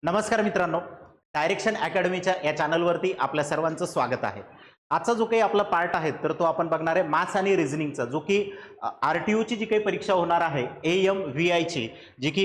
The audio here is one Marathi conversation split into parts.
नमस्कार मित्रांनो, डायरेक्शन अकॅडमीच्या या चॅनलवरती आपल्या सर्वांचं स्वागत आहे. आजचा जो काही आपला पार्ट आहे तर तो आपण बघणार आहे मॅथ्स आणि रिझनिंगचा, जो की आरटीओची जी काही परीक्षा होणार आहे AMVI ची, जी की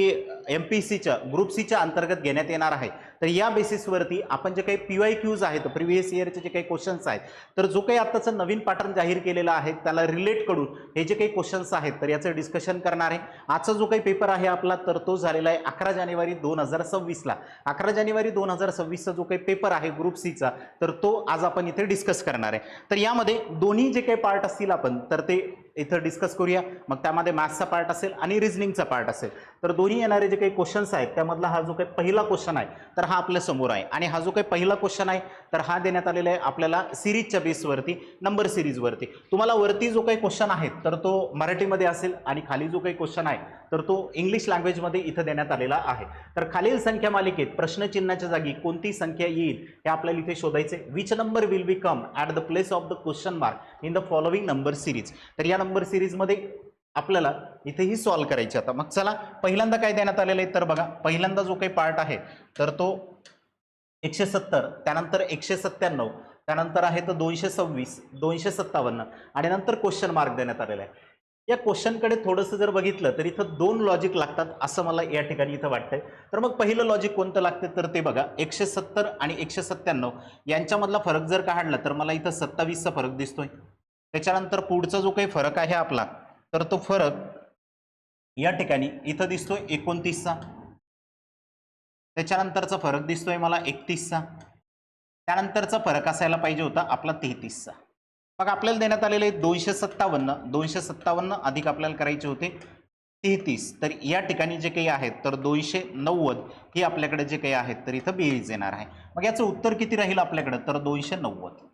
MPCच्या ग्रुप सीच्या अंतर्गत घेण्यात येणार आहे. तर या बेसिसवरती आपण जे काही PYQs आहेत, प्रिव्हियस इयरचे जे काही क्वेश्चन्स आहेत, तर जो काही आत्ताचं नवीन पॅटर्न जाहीर केलेला आहे त्याला रिलेट करून हे जे काही क्वेश्चन्स आहेत तर याचं डिस्कशन करणार आहे. आजचा जो काही पेपर आहे आपला तर तो झालेला आहे 11 जानेवारी 2026ला. 11 जानेवारी 2026चा जो काही पेपर आहे ग्रुप सीचा, तर तो आज आपण इथे डिस्कस करणार आहे. तर यामध्ये दोन्ही जे काही पार्ट असतील आपण तर ते इथं डिस्कस करूया. मग त्यामध्ये मॅथ्सचा पार्ट असेल आणि रिझनिंगचा पार्ट असेल. तर दोन्ही येणारे जे काही क्वेश्चन्स आहेत त्यामधला हा जो काही पहिला क्वेश्चन आहे तर हा आपल्या समोर आहे. आणि हा जो काही पहिला क्वेश्चन आहे तर हा देण्यात आलेला आहे आपल्याला सिरीजच्या बेसवरती, नंबर सिरीजवरती. तुम्हाला वरती जो काही क्वेश्चन आहे तर तो मराठीमध्ये असेल आणि खाली जो काही क्वेश्चन आहे तर तो इंग्लिश लँग्वेजमध्ये इथं देण्यात आलेला आहे. तर खालील संख्या मालिकेत प्रश्नचिन्हाच्या जागी कोणती संख्या येईल हे आपल्याला इथे शोधायचे. Which number will be come at the place of the question mark in the following number series. तर या नंबर सिरीजमध्ये आपल्याला इथेही सॉल्व्ह करायचे. आता मग चला, पहिल्यांदा काय देण्यात आलेलं आहे तर बघा, पहिल्यांदा जो काही पार्ट आहे तर तो 170, त्यानंतर 197, त्यानंतर आहे तर 226, 257 आणि नंतर क्वेश्चन मार्क देण्यात आलेला आहे. या क्वेश्चनकडे थोडंसं जर बघितलं तर इथं दोन लॉजिक लागतात असं मला या ठिकाणी इथं वाटतंय. तर मग पहिलं लॉजिक कोणतं लागतं तर ते बघा, 170 आणि 197 यांच्यामधला फरक जर काढला तर मला इथं 27चा फरक दिसतोय. त्याच्यानंतर पुढचा जो काही फरक आहे आपला तर तो फरक या ठिकाणी इथं दिसतोय 29चा. त्याच्यानंतरचा फरक दिसतोय मला 31चा. त्यानंतरचा फरक असायला पाहिजे होता आपला 33चा. मग आपल्याला देण्यात आलेले 257, 257 अधिक आपल्याला करायचे होते 33. तर या ठिकाणी जे काही आहेत तर 290 ही आपल्याकडे जे काही आहेत तर इथं बेरीज येणार आहे. मग याचं उत्तर किती राहील आपल्याकडे तर 290.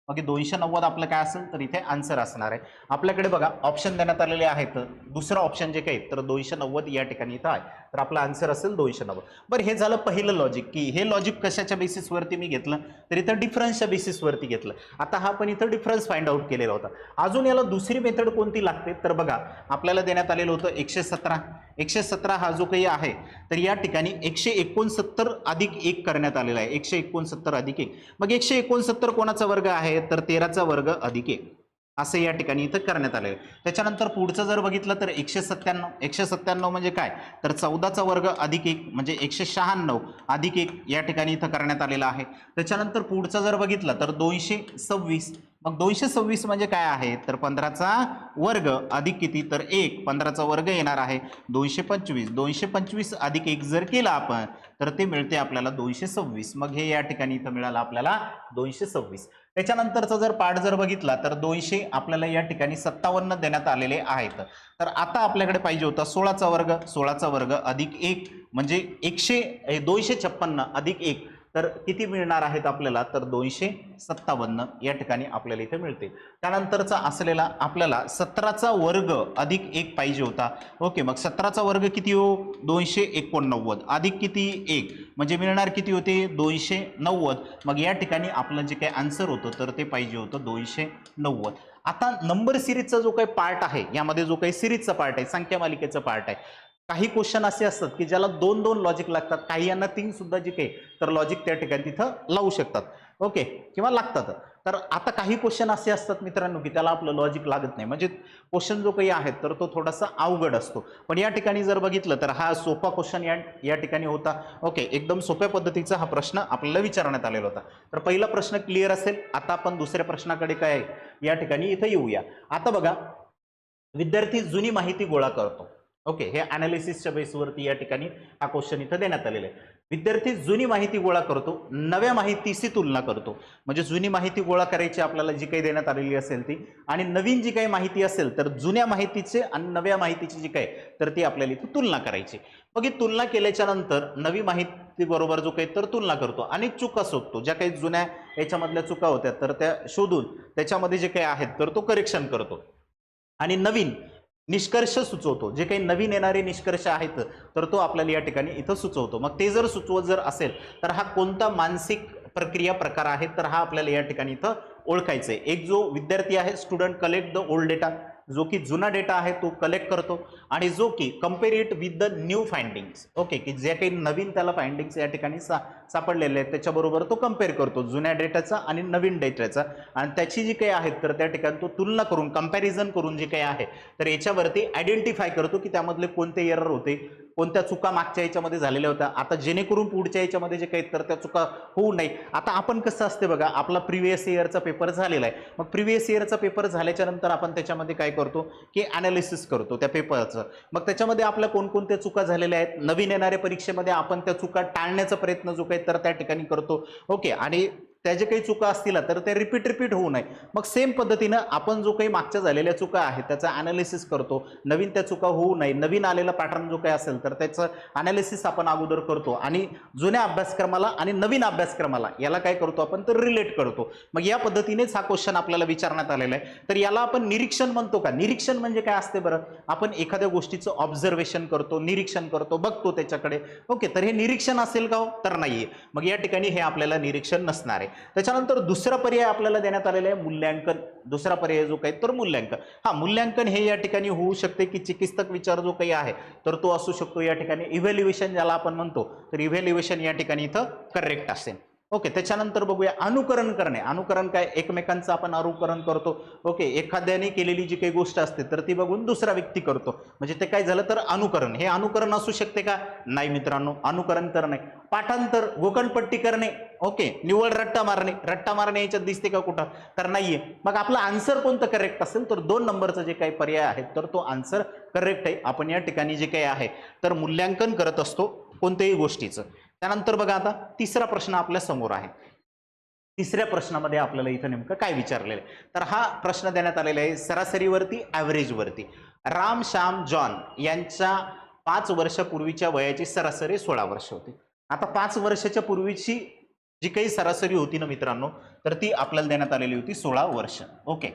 मग 290 आपलं काय असेल तर इथे आन्सर असणार आहे. आपल्याकडे बघा ऑप्शन देण्यात आलेले आहेत. दुसरं ऑप्शन जे काही तर 290 या ठिकाणी इथं आहे. तर आपला आन्सर असेल 290. बरं, हे झालं पहिलं लॉजिक, की हे लॉजिक कशाच्या बेसिसवरती मी घेतलं तर इथं डिफरन्सच्या बेसिसवरती घेतलं. आता हा पण इथं डिफरन्स फाइंड आउट केलेला होता. अजून याला दुसरी मेथड कोणती लागते तर बघा, आपल्याला देण्यात आलेलं होतं 117. 117 हा जो काही आहे तर या ठिकाणी 169 अधिक 1 करण्यात आलेला आहे. 169 अधिक 1. मग 169 कोणाचा वर्ग आहे तर 13चा वर्ग अधिक 1 असं या ठिकाणी इथं करण्यात आलेलं आहे. त्याच्यानंतर पुढचं जर बघितलं तर 197. 197 म्हणजे काय तर 14चा वर्ग अधिक 1 म्हणजे 196 अधिक 1 या ठिकाणी इथं करण्यात आलेला आहे. त्याच्यानंतर पुढचं जर बघितलं तर 226. मग 226 म्हणजे काय आहे तर 15चा वर्ग अधिक किती तर 1, 15चा वर्ग येणार आहे 225. 225 अधिक 1 जर केला आपण तर ते मिळते आपल्याला 226. मग हे या ठिकाणी इथं मिळालं आपल्याला 226. त्याच्यानंतरचा जर पार्ट जर बघितला तर 200 आपल्याला या ठिकाणी 57 देण्यात आलेले आहेत. तर आता आपल्याकडे पाहिजे होता 16चा वर्ग, 16चा वर्ग अधिक 1 म्हणजे 256 अधिक 1 तर किती मिळणार आहेत आपल्याला तर 257 या ठिकाणी आपल्याला इथे मिळते. त्यानंतरचा असलेला आपल्याला 17चा वर्ग अधिक 1 पाहिजे होता. ओके, मग 17चा वर्ग किती हो 289 अधिक किती 1 म्हणजे मिळणार किती होते 290. मग या ठिकाणी आपलं जे काही आन्सर होतं तर ते पाहिजे होतं 290. आता नंबर सिरीजचा जो काही पार्ट आहे, यामध्ये जो काही सिरीजचा पार्ट आहे, संख्या मालिकेचा पार्ट आहे, काही क्वेश्चन असे असतात की ज्याला 2-2 लॉजिक लागतात, काही यांना 3 सुद्धा जे काही तर लॉजिक त्या ठिकाणी तिथं लावू शकतात. ओके, किंवा लागतात. तर आता काही क्वेश्चन असे असतात मित्रांनो की त्याला आपलं लॉजिक लागत नाही, म्हणजे क्वेश्चन जो काही आहे तर तो थोडासा अवघड असतो. पण या ठिकाणी जर बघितलं तर हा सोपा क्वेश्चन या ठिकाणी होता. ओके, एकदम सोप्या पद्धतीचा हा प्रश्न आपल्याला विचारण्यात आलेला होता. तर पहिला प्रश्न क्लिअर असेल. आता आपण दुसऱ्या प्रश्नाकडे काय या ठिकाणी इथं येऊया. आता बघा, विद्यार्थी जुनी माहिती गोळा करतो. ओके, हे अनालिसिसच्या बेसवरती या ठिकाणी हा क्वेश्चन इथं देण्यात आलेला आहे. विद्यार्थी जुनी माहिती गोळा करतो, नव्या माहितीशी तुलना करतो. म्हणजे जुनी माहिती गोळा करायची आपल्याला जी काही देण्यात आलेली असेल ती, आणि नवीन जी काही माहिती असेल तर जुन्या माहितीचे आणि नव्या माहितीची जी काही तर ती आपल्याला इथं तुलना करायची. मग ही तुलना केल्याच्या नंतर नवी माहिती बरोबर जो काही तर तुलना करतो आणि चुका शोधतो. ज्या काही जुन्या याच्यामधल्या चुका होत्या तर त्या शोधून त्याच्यामध्ये जे काही आहेत तर तो करेक्शन करतो आणि नवीन निष्कर्ष सुचवतो. जे काही नवीन येणारे निष्कर्ष आहेत तर तो आपल्याला या ठिकाणी इथं सुचवतो. मग ते जर सुचवत जर असेल तर हा कोणता मानसिक प्रक्रिया प्रकार आहे तर हा आपल्याला या ठिकाणी इथं ओळखायचा आहे. एक जो विद्यार्थी आहे, student collect the old data, जो की जुना डेटा आहे तो कलेक्ट करतो आणि जो की compare it with the new findings. Okay, की जे काही नवीन त्याला फाइंडिंग्स या ठिकाणी सापडलेले आहेत त्याच्याबरोबर तो कम्पेअर करतो जुन्या डेटाचा आणि नवीन डेटाचा, आणि त्याची जी काही आहेत तर त्या ठिकाणी तो तुलना करून कंपॅरिझन करून जे काही आहे तर याच्यावरती आयडेंटिफाय करतो की त्यामधले कोणते एरर होते, कोणत्या चुका मागच्या याच्यामध्ये झालेल्या होत्या, आता जेणेकरून पुढच्या याच्यामध्ये जे काही तर त्या चुका होऊ नये. आता आपण कसं असते बघा, आपला प्रिव्हियस इयरचा पेपर झालेला आहे, मग प्रिव्हियस इयरचा पेपर झाल्याच्या नंतर आपण त्याच्यामध्ये काय करतो की अनालिसिस करतो त्या पेपरचं. मग त्याच्यामध्ये आपल्या कोणकोणत्या चुका झालेल्या आहेत, नवीन येणाऱ्या परीक्षेमध्ये आपण त्या चुका टाळण्याचा प्रयत्न जो काही तर त्या ठिकाणी करतो. ओके, आणि त्या जे काही चुका असतील तर त्या रिपीट होऊ नये. मग सेम पद्धतीनं आपण जो काही मागच्या झालेल्या चुका आहेत त्याचा अनालिसिस करतो, नवीन त्या चुका होऊ नये, नवीन आलेला पॅटर्न जो काही असेल तर त्याचं अनालिसिस आपण अगोदर करतो आणि जुन्या अभ्यासक्रमाला आणि नवीन अभ्यासक्रमाला याला काय करतो आपण तर रिलेट करतो. मग या पद्धतीनेच हा क्वेश्चन आपल्याला विचारण्यात आलेला आहे. तर याला आपण निरीक्षण म्हणतो का? निरीक्षण म्हणजे काय असते बरं? आपण एखाद्या गोष्टीचं ऑब्झर्वेशन करतो, निरीक्षण करतो, बघतो त्याच्याकडे. ओके, तर हे निरीक्षण असेल का? तर नाहीये. मग या ठिकाणी हे आपल्याला निरीक्षण नसणार आहे. त्याच्यानंतर दुसरा पर्याय आपल्याला देण्यात आलेला आहे मूल्यांकन. दुसरा पर्याय जो काही तर मूल्यांकन. हा, मूल्यांकन हे या ठिकाणी होऊ शकते की चिकित्सक विचार जो काही आहे तर तो असू शकतो या ठिकाणी. इव्हॅल्युएशन ज्याला आपण म्हणतो तर इव्हॅल्युएशन या ठिकाणी इथं करेक्ट असेल. ओके, त्याच्यानंतर बघूया अनुकरण करणे. अनुकरण काय? एकमेकांचं आपण अनुकरण करतो. ओके, एखाद्याने केलेली जी काही गोष्ट असते तर ती बघून दुसरा व्यक्ती करतो, म्हणजे ते काय झालं तर अनुकरण. हे अनुकरण असू शकते का? नाही मित्रांनो, अनुकरण करणे. पाठांतर, गोकणपट्टी करणे. ओके, निव्वळ रट्टा मारणे. रट्टा मारणे याच्यात दिसते का कुठं? तर नाहीये. मग आपला आन्सर कोणतं करेक्ट असेल तर 2 नंबरचं जे काही पर्याय आहेत तर तो आन्सर करेक्ट आहे. आपण या ठिकाणी जे काही आहे तर मूल्यांकन करत असतो कोणत्याही गोष्टीचं. त्यानंतर बघा, आता तिसरा प्रश्न आपल्या समोर आहे. तिसऱ्या प्रश्नामध्ये आपल्याला इथं नेमकं काय विचारलेलं आहे तर हा प्रश्न देण्यात आलेला आहे सरासरीवरती, ॲव्हरेजवरती. राम, श्याम, जॉन यांच्या 5 वर्षापूर्वीच्या वयाची सरासरी 16 वर्ष होती. आता 5 वर्षाच्या पूर्वीची जी काही सरासरी होती ना मित्रांनो तर ती आपल्याला देण्यात आलेली होती 16 वर्ष. ओके,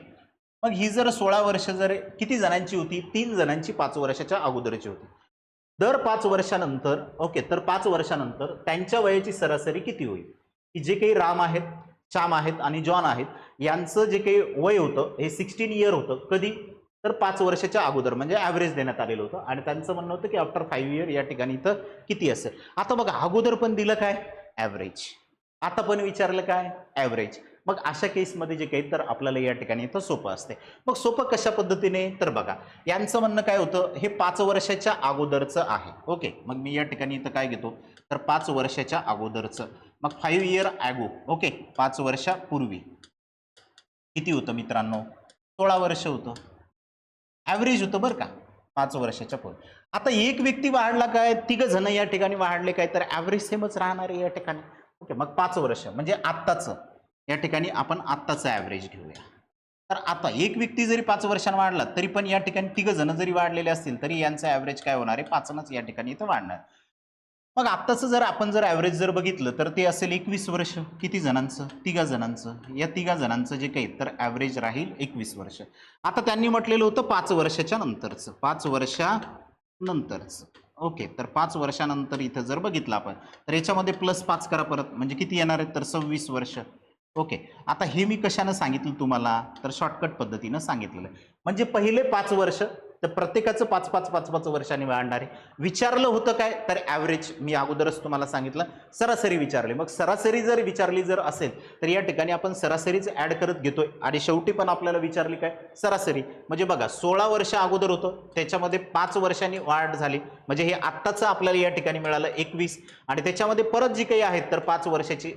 मग ही जर 16 वर्ष जर किती जणांची होती? 3 जणांची 5 वर्षाच्या अगोदरची होती. दर 5 वर्षानंतर, ओके, तर 5 वर्षानंतर त्यांच्या वयाची सरासरी किती होईल? की जे काही राम आहेत, श्याम आहेत आणि जॉन आहेत यांचं जे काही वय होतं हे 16 इयर होतं. कधी? तर 5 वर्षाच्या अगोदर, म्हणजे ॲव्हरेज देण्यात आलेलं होतं आणि त्यांचं म्हणणं होतं की आफ्टर 5 इयर या ठिकाणी इथं किती असेल. आता बघा, अगोदर पण दिलं काय? ॲव्हरेज. आता पण विचारलं काय? ॲव्हरेज. मग अशा केसमध्ये जे काही तर आपल्याला या ठिकाणी इथं सोपं असते. मग सोपं कशा पद्धतीने? तर बघा, यांचं म्हणणं काय होतं, हे 5 वर्षाच्या अगोदरचं आहे. ओके, मग मी या ठिकाणी इथं काय घेतो तर 5 वर्षाच्या अगोदरचं. मग 5 इयर ॲगो. ओके, 5 वर्षापूर्वी किती होतं मित्रांनो? 16 वर्ष होतं. ॲव्हरेज होतं बरं का 5 वर्षाच्या पूर्वी. आता एक व्यक्ती वाढला काय, 3 जण या ठिकाणी वाढले काय, तर ॲव्हरेज सेमच राहणार आहे या ठिकाणी. ओके, मग 5 वर्ष म्हणजे आत्ताचं, या ठिकाणी आपण आत्ताचं ॲव्हरेज घेऊया. तर आता एक व्यक्ती जरी 5 वर्षांनी वाढला तरी पण या ठिकाणी 3 जण जरी वाढलेले असतील तरी यांचं ॲव्हरेज काय होणार आहे? 5नच या ठिकाणी इथं वाढणार. मग आत्ताचं जर आपण जर ॲव्हरेज जर बघितलं तर ते असेल 21 वर्ष. किती जणांचं? 3 जणांचं. या 3 जणांचं जे काही तर ॲव्हरेज राहील 21 वर्ष. आता त्यांनी म्हटलेलं होतं 5 वर्षाच्या नंतरचं, 5 वर्षानंतरचं. ओके, तर 5 वर्षानंतर इथं जर बघितलं आपण तर याच्यामध्ये +5 करा परत, म्हणजे किती येणार आहेत तर 26 वर्ष. ओके, आता हे मी कशानं सांगितलं तुम्हाला तर शॉर्टकट पद्धतीनं सांगितलेलं आहे. म्हणजे पहिले 5 वर्ष तर प्रत्येकाचं 5-5 वर्षांनी वाढणार आहे. विचारलं होतं काय तर ॲव्हरेज, मी अगोदरच तुम्हाला सांगितलं सरासरी विचारली. मग सरासरी जर विचारली जर असेल तर या ठिकाणी आपण सरासरीच ॲड करत घेतोय आणि शेवटी पण आपल्याला विचारली काय? सरासरी. म्हणजे बघा, 16 वर्ष अगोदर होतं त्याच्यामध्ये 5 वर्षांनी वाढ झाली, म्हणजे हे आत्ताचं आपल्याला या ठिकाणी मिळालं 21 आणि त्याच्यामध्ये परत जी काही आहेत तर 5 वर्षाची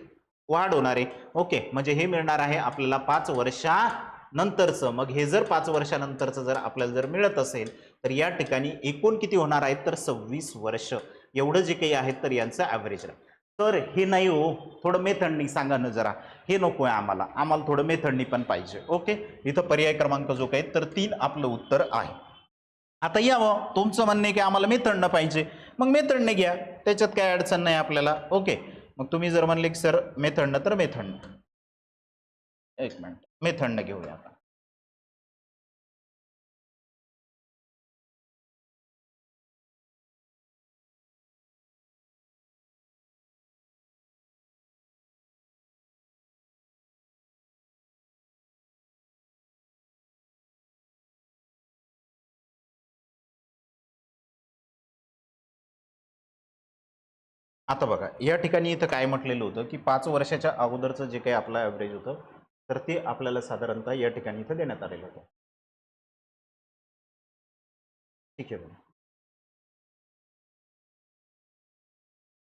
वाढ होणार आहे. ओके, म्हणजे हे मिळणार आहे आपल्याला 5 वर्षानंतरचं. मग हे जर 5 वर्षानंतरचं जर आपल्याला जर मिळत असेल तर या ठिकाणी एकूण किती होणार आहेत तर 26 वर्ष एवढं जे काही आहे तर यांचं ॲव्हरेज आहे. तर हे नाही हो, थोडं मेथडनी सांगा ना जरा. हे नको आहे आम्हाला, आम्हाला थोडं मेथडनी पण पाहिजे. ओके, इथं पर्याय क्रमांक जो काही तर 3 आपलं उत्तर आहे. आता यावं, तुमचं म्हणणं आहे की आम्हाला मेथडनं पाहिजे, मग मेथडने घ्या, त्याच्यात काय अडचण नाही आपल्याला. ओके, मग तुम्ही जर म्हणले की सर मेथडनं तर मेथडनं, एक मिनिट मेथडनं घेऊया आता. आता बघा या ठिकाणी इथं काय म्हटलेलं होतं की 5 वर्षाच्या अगोदरचं जे काही आपलं ॲव्हरेज होतं तर ते आपल्याला साधारणतः या ठिकाणी इथं देण्यात आलेलं होतं. ठीक आहे बघा.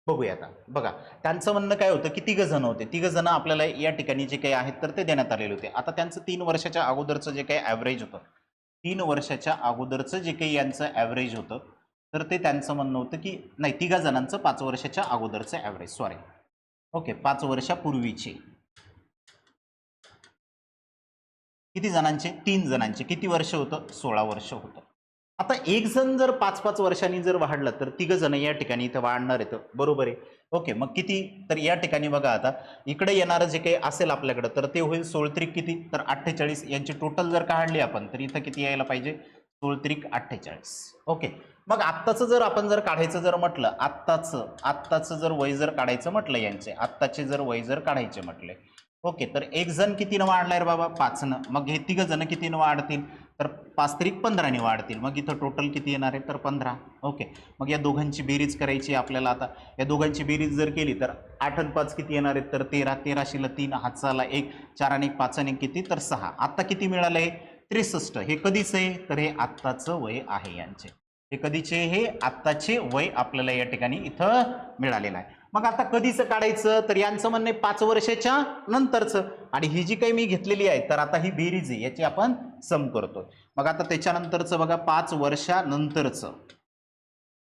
बघूया आता बघा त्यांचं म्हणणं काय होतं की तिघ जण होते. तिघ जण आपल्याला या ठिकाणी जे काही आहेत तर ते देण्यात आलेले होते. आता त्यांचं 3 वर्षाच्या अगोदरचं जे काही ॲव्हरेज होतं 3 वर्षाच्या अगोदरचं जे काही यांचं ॲव्हरेज होतं तर ते त्यांचं म्हणणं होतं की नाही तिघा जणांचं 5 वर्षाच्या अगोदरचं ॲव्हरेज सॉरी ओके 5 वर्षापूर्वीचे किती जणांचे 3 जणांचे किती वर्ष होतं 16 वर्ष होतं. आता एक जण जर 5-5 वर्षांनी जर वाढलं तर तिघ जण या ठिकाणी इथं वाढणार आहेत बरोबर आहे. ओके मग किती तर या ठिकाणी बघा आता इकडे येणारं जे काही असेल आपल्याकडं तर ते होईल 16 त्रिक किती तर 48 यांची टोटल जर काढली आपण तर इथं किती यायला पाहिजे 16 त्रिक 48. ओके मग आत्ताचं जर आपण जर काढायचं जर म्हटलं आत्ताचं जर वय जर काढायचं म्हटलं यांचे आत्ताचे जर वय जर काढायचे म्हटले ओके तर एक जण कितीनं वाढलाय रे बाबा 5नं मग हे तिघ जण कितीनं वाढतील तर 5 त्रिक 15 वाढतील मग इथं टोटल किती येणार आहे तर 15. ओके मग या दोघांची बेरीज करायची आपल्याला आता या दोघांची बेरीज जर केली तर 8 आणि 5 किती येणार आहेत तर 13 13शीला 3 हातचाला 1 4 आणि 1 5 आणि किती तर 6 आता किती मिळालं आहे 63. हे कधीच आहे तर हे आत्ताचं वय आहे यांचे हे कधीचे हे आत्ताचे वय आपल्याला या ठिकाणी इथं मिळालेलं आहे. मग आता कधीचं काढायचं तर यांचं म्हणणं आहे 5 वर्षाच्या नंतरचं आणि ही जी काही मी घेतलेली आहे तर आता ही बेरीज आहे याची आपण सम करतोय. मग आता त्याच्यानंतरचं बघा 5 वर्षानंतरचं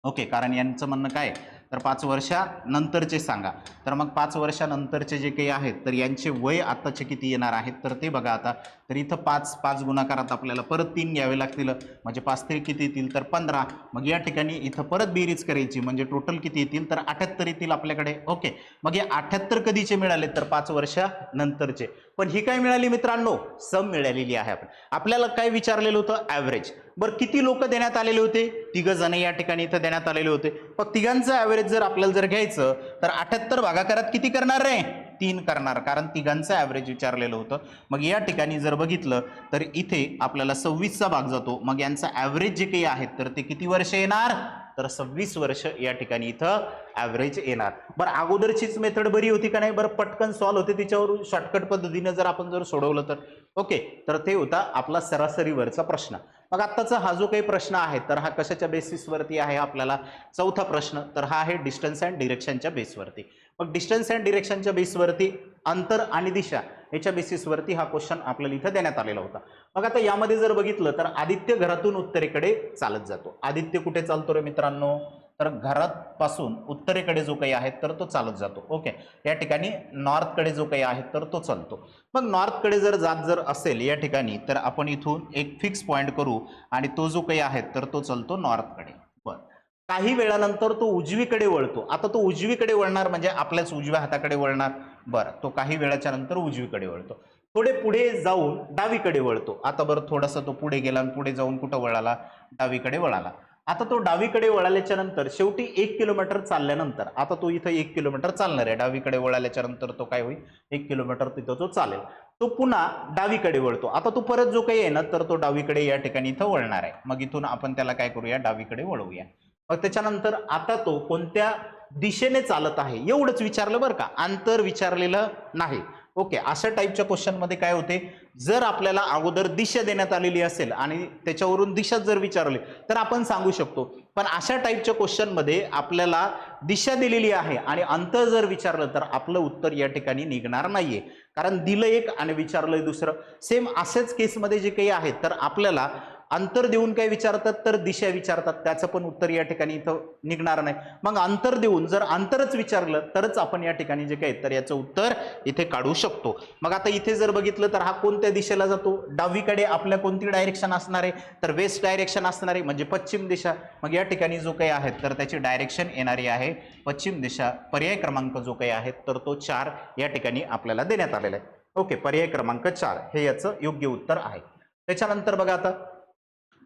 ओके कारण यांचं म्हणणं काय तर 5 वर्षानंतरचे सांगा तर मग 5 वर्षानंतरचे जे काही आहेत तर यांचे वय आत्ताचे किती येणार आहेत तर ते बघा आता तर इथं 5 गुणाकारात आपल्याला परत 3 घ्यावे लागतील म्हणजे 5 3 किती येतील तर 15. मग या ठिकाणी इथं परत बेरीज करायची म्हणजे टोटल किती येतील तर 78 येतील आपल्याकडे. ओके मग हे 78 कधीचे मिळाले तर 5 वर्षानंतरचे. पण ही काय मिळाली मित्रांनो सम मिळालेली आहे. आपल्याला काय विचारलेलं होतं ॲव्हरेज. बरं किती लोक देण्यात आलेले होते 3 जण या ठिकाणी इथं देण्यात आलेले होते. मग तिघांचं ॲव्हरेज जर आपल्याला जर घ्यायचं तर 78 भागाकारात किती करणार रे 3 करणार कारण तिघांचं ॲव्हरेज विचारलेलं होतं. मग या ठिकाणी जर बघितलं तर इथे आपल्याला 26चा भाग जातो मग यांचा ॲव्हरेज जे काही आहेत तर ते किती वर्ष येणार तर 26 वर्ष या ठिकाणी इथं ॲव्हरेज येणार. बरं अगोदरचीच मेथड बरी होती का नाही बरं पटकन सॉल्व्ह होते तिच्यावरून शॉर्टकट पद्धतीने जर आपण जर सोडवलं तर ओके तर ते होता आपला सरासरीवरचा प्रश्न. मग आत्ताचा हा जो काही प्रश्न आहे तर हा कशाच्या बेसिसवरती आहे आपल्याला चौथा प्रश्न तर हा आहे डिस्टन्स अँड डिरेक्शनच्या बेसवरती. मग डिस्टन्स अँड डिरेक्शनच्या बेसवरती अंतर आणि दिशा याच्या बेसिसवरती हा क्वेश्चन आपल्याला इथं देण्यात आलेला होता. मग आता यामध्ये जर बघितलं तर आदित्य घरातून उत्तरेकडे चालत जातो. आदित्य कुठे चालतो रे मित्रांनो तर घरापासून उत्तरेकडे जो काही आहे तर तो चालत जातो. ओके या ठिकाणी नॉर्थकडे जो काही आहे तर तो चालतो. मग नॉर्थकडे जर जात जर असेल या ठिकाणी तर आपण इथून एक फिक्स पॉईंट करू आणि तो जो काही आहे तर तो चालतो नॉर्थकडे. बरं काही वेळानंतर तो उजवीकडे वळतो. आता तो उजवीकडे वळणार म्हणजे आपल्याच उजव्या हाताकडे वळणार. बरं तो काही वेळाच्या नंतर उजवीकडे वळतो. थोडे पुढे जाऊन डावीकडे वळतो. आता बरं थोडासा तो पुढे गेला आणि पुढे जाऊन कुठं वळाला डावीकडे वळाला. आता तो डावीकडे वळाल्याच्या नंतर शेवटी 1 किलोमीटर चालल्यानंतर आता तो इथं 1 किलोमीटर चालणार आहे डावीकडे वळाल्याच्या नंतर तो काय होईल 1 किलोमीटर तिथं तो चालेल. तो पुन्हा डावीकडे वळतो. आता तो परत जो काही आहे ना तर तो डावीकडे या ठिकाणी इथं वळणार आहे. मग इथून आपण त्याला काय करूया डावीकडे वळवूया. मग त्याच्यानंतर आता तो कोणत्या दिशेने चालत आहे एवढंच विचारलं बरं का अंतर विचारलेलं नाही. ओके अशा टाईपच्या क्वेश्चनमध्ये काय होते जर आपल्याला अगोदर दिशा देण्यात आलेली असेल आणि त्याच्यावरून दिशा जर विचारली तर आपण सांगू शकतो. पण अशा टाईपच्या क्वेश्चनमध्ये आपल्याला दिशा दिलेली आहे आणि अंतर जर विचारलं तर आपलं उत्तर या ठिकाणी निघणार नाहीये कारण दिलं एक आणि विचारलंय दुसरं. सेम अशाच केसमध्ये जे काही आहे तर आपल्याला अंतर देऊन काय विचारतात तर दिशा विचारतात त्याचं पण उत्तर या ठिकाणी इथं निघणार नाही. मग अंतर देऊन जर अंतरच विचारलं तरच आपण या ठिकाणी जे काही तर याचं उत्तर इथे काढू शकतो. मग आता इथे जर बघितलं तर हा कोणत्या दिशेला जातो डावीकडे आपल्या कोणती डायरेक्शन असणार आहे तर वेस्ट डायरेक्शन असणार आहे म्हणजे पश्चिम दिशा. मग या ठिकाणी जो काही आहे तर त्याची डायरेक्शन येणारी आहे पश्चिम दिशा. पर्याय क्रमांक जो काही आहे तर तो 4 या ठिकाणी आपल्याला देण्यात आलेला आहे. ओके पर्याय क्रमांक 4 हे याचं योग्य उत्तर आहे. त्याच्यानंतर बघा आता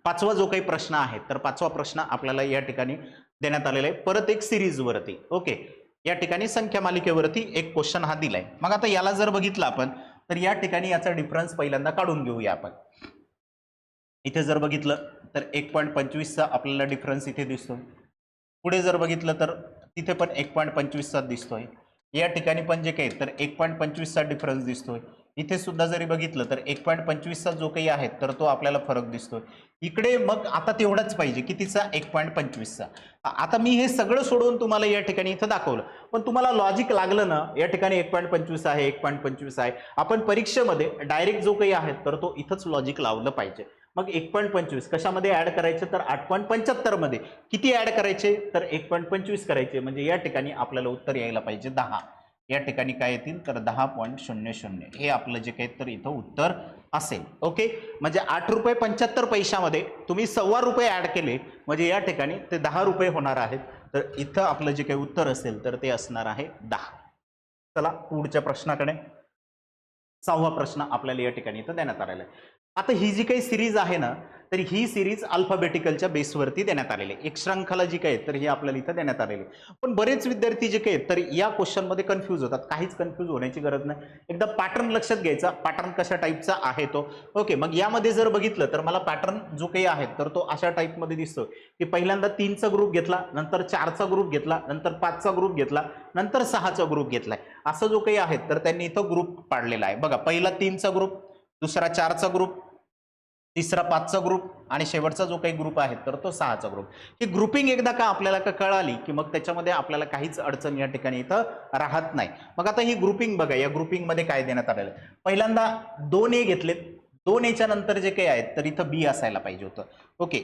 पाचवा जो काही प्रश्न आहे तर पाचवा प्रश्न आपल्याला या ठिकाणी देण्यात आलेला आहे परत एक सिरीज वरती. ओके या ठिकाणी संख्या मालिकेवरती एक क्वेश्चन हा दिलाय. मग आता याला जर बघितलं आपण तर या ठिकाणी याचा डिफरन्स पहिल्यांदा काढून घेऊया आपण. इथे जर बघितलं तर 1.25चा आपल्याला डिफरन्स इथे दिसतो. पुढे जर बघितलं तर तिथे पण 1.25चा दिसतोय. या ठिकाणी पण जे काही तर 1.25चा डिफरन्स दिसतोय. इथे सुद्धा जरी बघितलं तर 1.25चा जो काही आहे तर तो आपल्याला फरक दिसतोय. इकडे मग आता तेवढाच पाहिजे कितीचा 1.25चा. आता मी हे सगळं सोडवून तुम्हाला या ठिकाणी इथं दाखवलं, पण तुम्हाला लॉजिक लागलं ना, या ठिकाणी 1.25 आहे 1.25 आहे, आपण परीक्षेमध्ये डायरेक्ट जो काही आहे तर तो इथंच लॉजिक लावलं पाहिजे. मग 1.25 कशामध्ये ऍड करायचे तर 8.75 मध्ये किती ऍड करायचे तर 1.25 करायचे, म्हणजे या ठिकाणी आपल्याला उत्तर यायला पाहिजे 10. या ठिकाणी काय येतील तर 10.00 हे आपलं जे काही तर इथं उत्तर असेल. ओके, म्हणजे 8 रुपये 75 पैशामध्ये तुम्ही ₹1.25 ऍड केले म्हणजे या ठिकाणी ते 10 रुपये होणार आहेत. तर इथं आपलं जे काही उत्तर असेल तर ते असणार आहे 10. चला पुढच्या प्रश्नाकडे. 6वा प्रश्न आपल्याला या ठिकाणी इथं देण्यात आलेला आहे. आता ही जी काही सिरीज आहे ना, तर ही सिरीज अल्फाबेटिकलच्या बेसवरती देण्यात आलेली आहे. एक श्रृंखला जी काही तर ही आपल्याला इथं देण्यात आलेली आहे. पण बरेच विद्यार्थी जे काही तर या क्वेश्चन मध्ये कन्फ्यूज होतात. काहीच कन्फ्यूज होण्याची गरज नाही. एकदा पॅटर्न लक्षात घ्यायचा, पॅटर्न कशा टाईपचा आहे तो. ओके, मग यामध्ये जर बघितलं तर मला पॅटर्न जो काही आहे तर तो अशा टाईपमध्ये दिसतो की पहिल्यांदा 3चा ग्रुप घेतला, नंतर 4चा ग्रुप घेतला, नंतर 5चा ग्रुप घेतला, नंतर 6चा ग्रुप घेतलाय. असं जो काही आहे तर त्यांनी इथं ग्रुप पाडलेला आहे. बघा, पहिला 3चा ग्रुप, दुसरा 4चा ग्रुप, तिसरा 5चा ग्रुप आणि शेवटचा जो काही ग्रुप आहे तर तो 6चा ग्रुप. ही ग्रुपिंग एकदा का आपल्याला कळाली की मग त्याच्यामध्ये आपल्याला काहीच अडचण या ठिकाणी इथं राहत नाही. मग आता ही ग्रुपिंग बघा, या ग्रुपिंग मध्ये काय देण्यात आलेलं आहे. पहिल्यांदा 2A घेतलेत, 2Aच्या नंतर जे काही आहेत तर इथं B असायला पाहिजे होतं. ओके,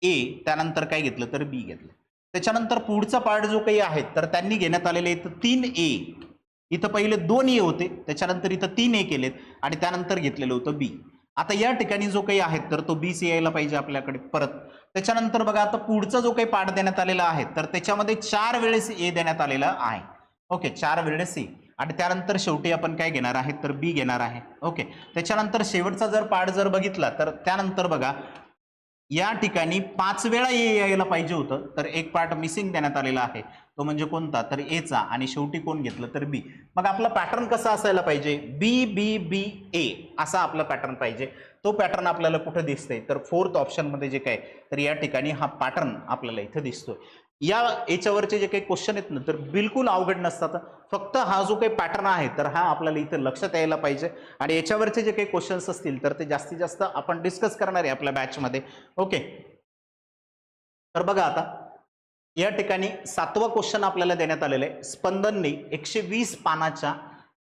A त्यानंतर काय घेतलं तर B घेतलं. त्याच्यानंतर पुढचा पार्ट जो काही आहे तर त्यांनी घेण्यात आलेले इथं 3A. इथं पहिले 2A होते, त्याच्यानंतर इथं 3A केलेत आणि त्यानंतर घेतलेलं होतं B. आता या ठिकाणी जो काही आहे तर तो B यायला पाहिजे आपल्याकडे परत. त्याच्यानंतर बघा, आता पुढचा जो काही पार्ट देण्यात आलेला आहे तर त्याच्यामध्ये 4 वेळेस A देण्यात आलेला आहे. ओके, 4 वेळेस A आणि त्यानंतर शेवटी आपण काय घेणार आहे तर B घेणार आहे. ओके, त्याच्यानंतर शेवटचा जर पार्ट जर बघितला तर त्यानंतर बघा या ठिकाणी 5 वेळा ए यायला पाहिजे होतं, तर एक पार्ट मिसिंग देण्यात आलेला आहे. तो म्हणजे कोणता तर एचा, आणि शेवटी कोण घेतलं तर बी. मग आपला पॅटर्न कसा असायला पाहिजे, बी बी बी ए असा आपला पॅटर्न पाहिजे. तो पॅटर्न आपल्याला कुठे दिसतंय तर 4th ऑप्शन मध्ये जे काय तर या ठिकाणी हा पॅटर्न आपल्याला इथे दिसतोय. या याच्यावरचे जे काही क्वेश्चन आहेत ना तर बिलकुल अवघड नसतात. फक्त हा जो काही पॅटर्न आहे तर हा आपल्याला इथे लक्षात यायला पाहिजे, आणि याच्यावरचे जे काही क्वेश्चन्स असतील तर ते जास्तीत जास्त आपण डिस्कस करणार आहे आपल्या बॅच मध्ये. ओके, तर बघा आता या ठिकाणी 7वा क्वेश्चन आपल्याला देण्यात आलेला आहे. स्पंदनने 120 पानाच्या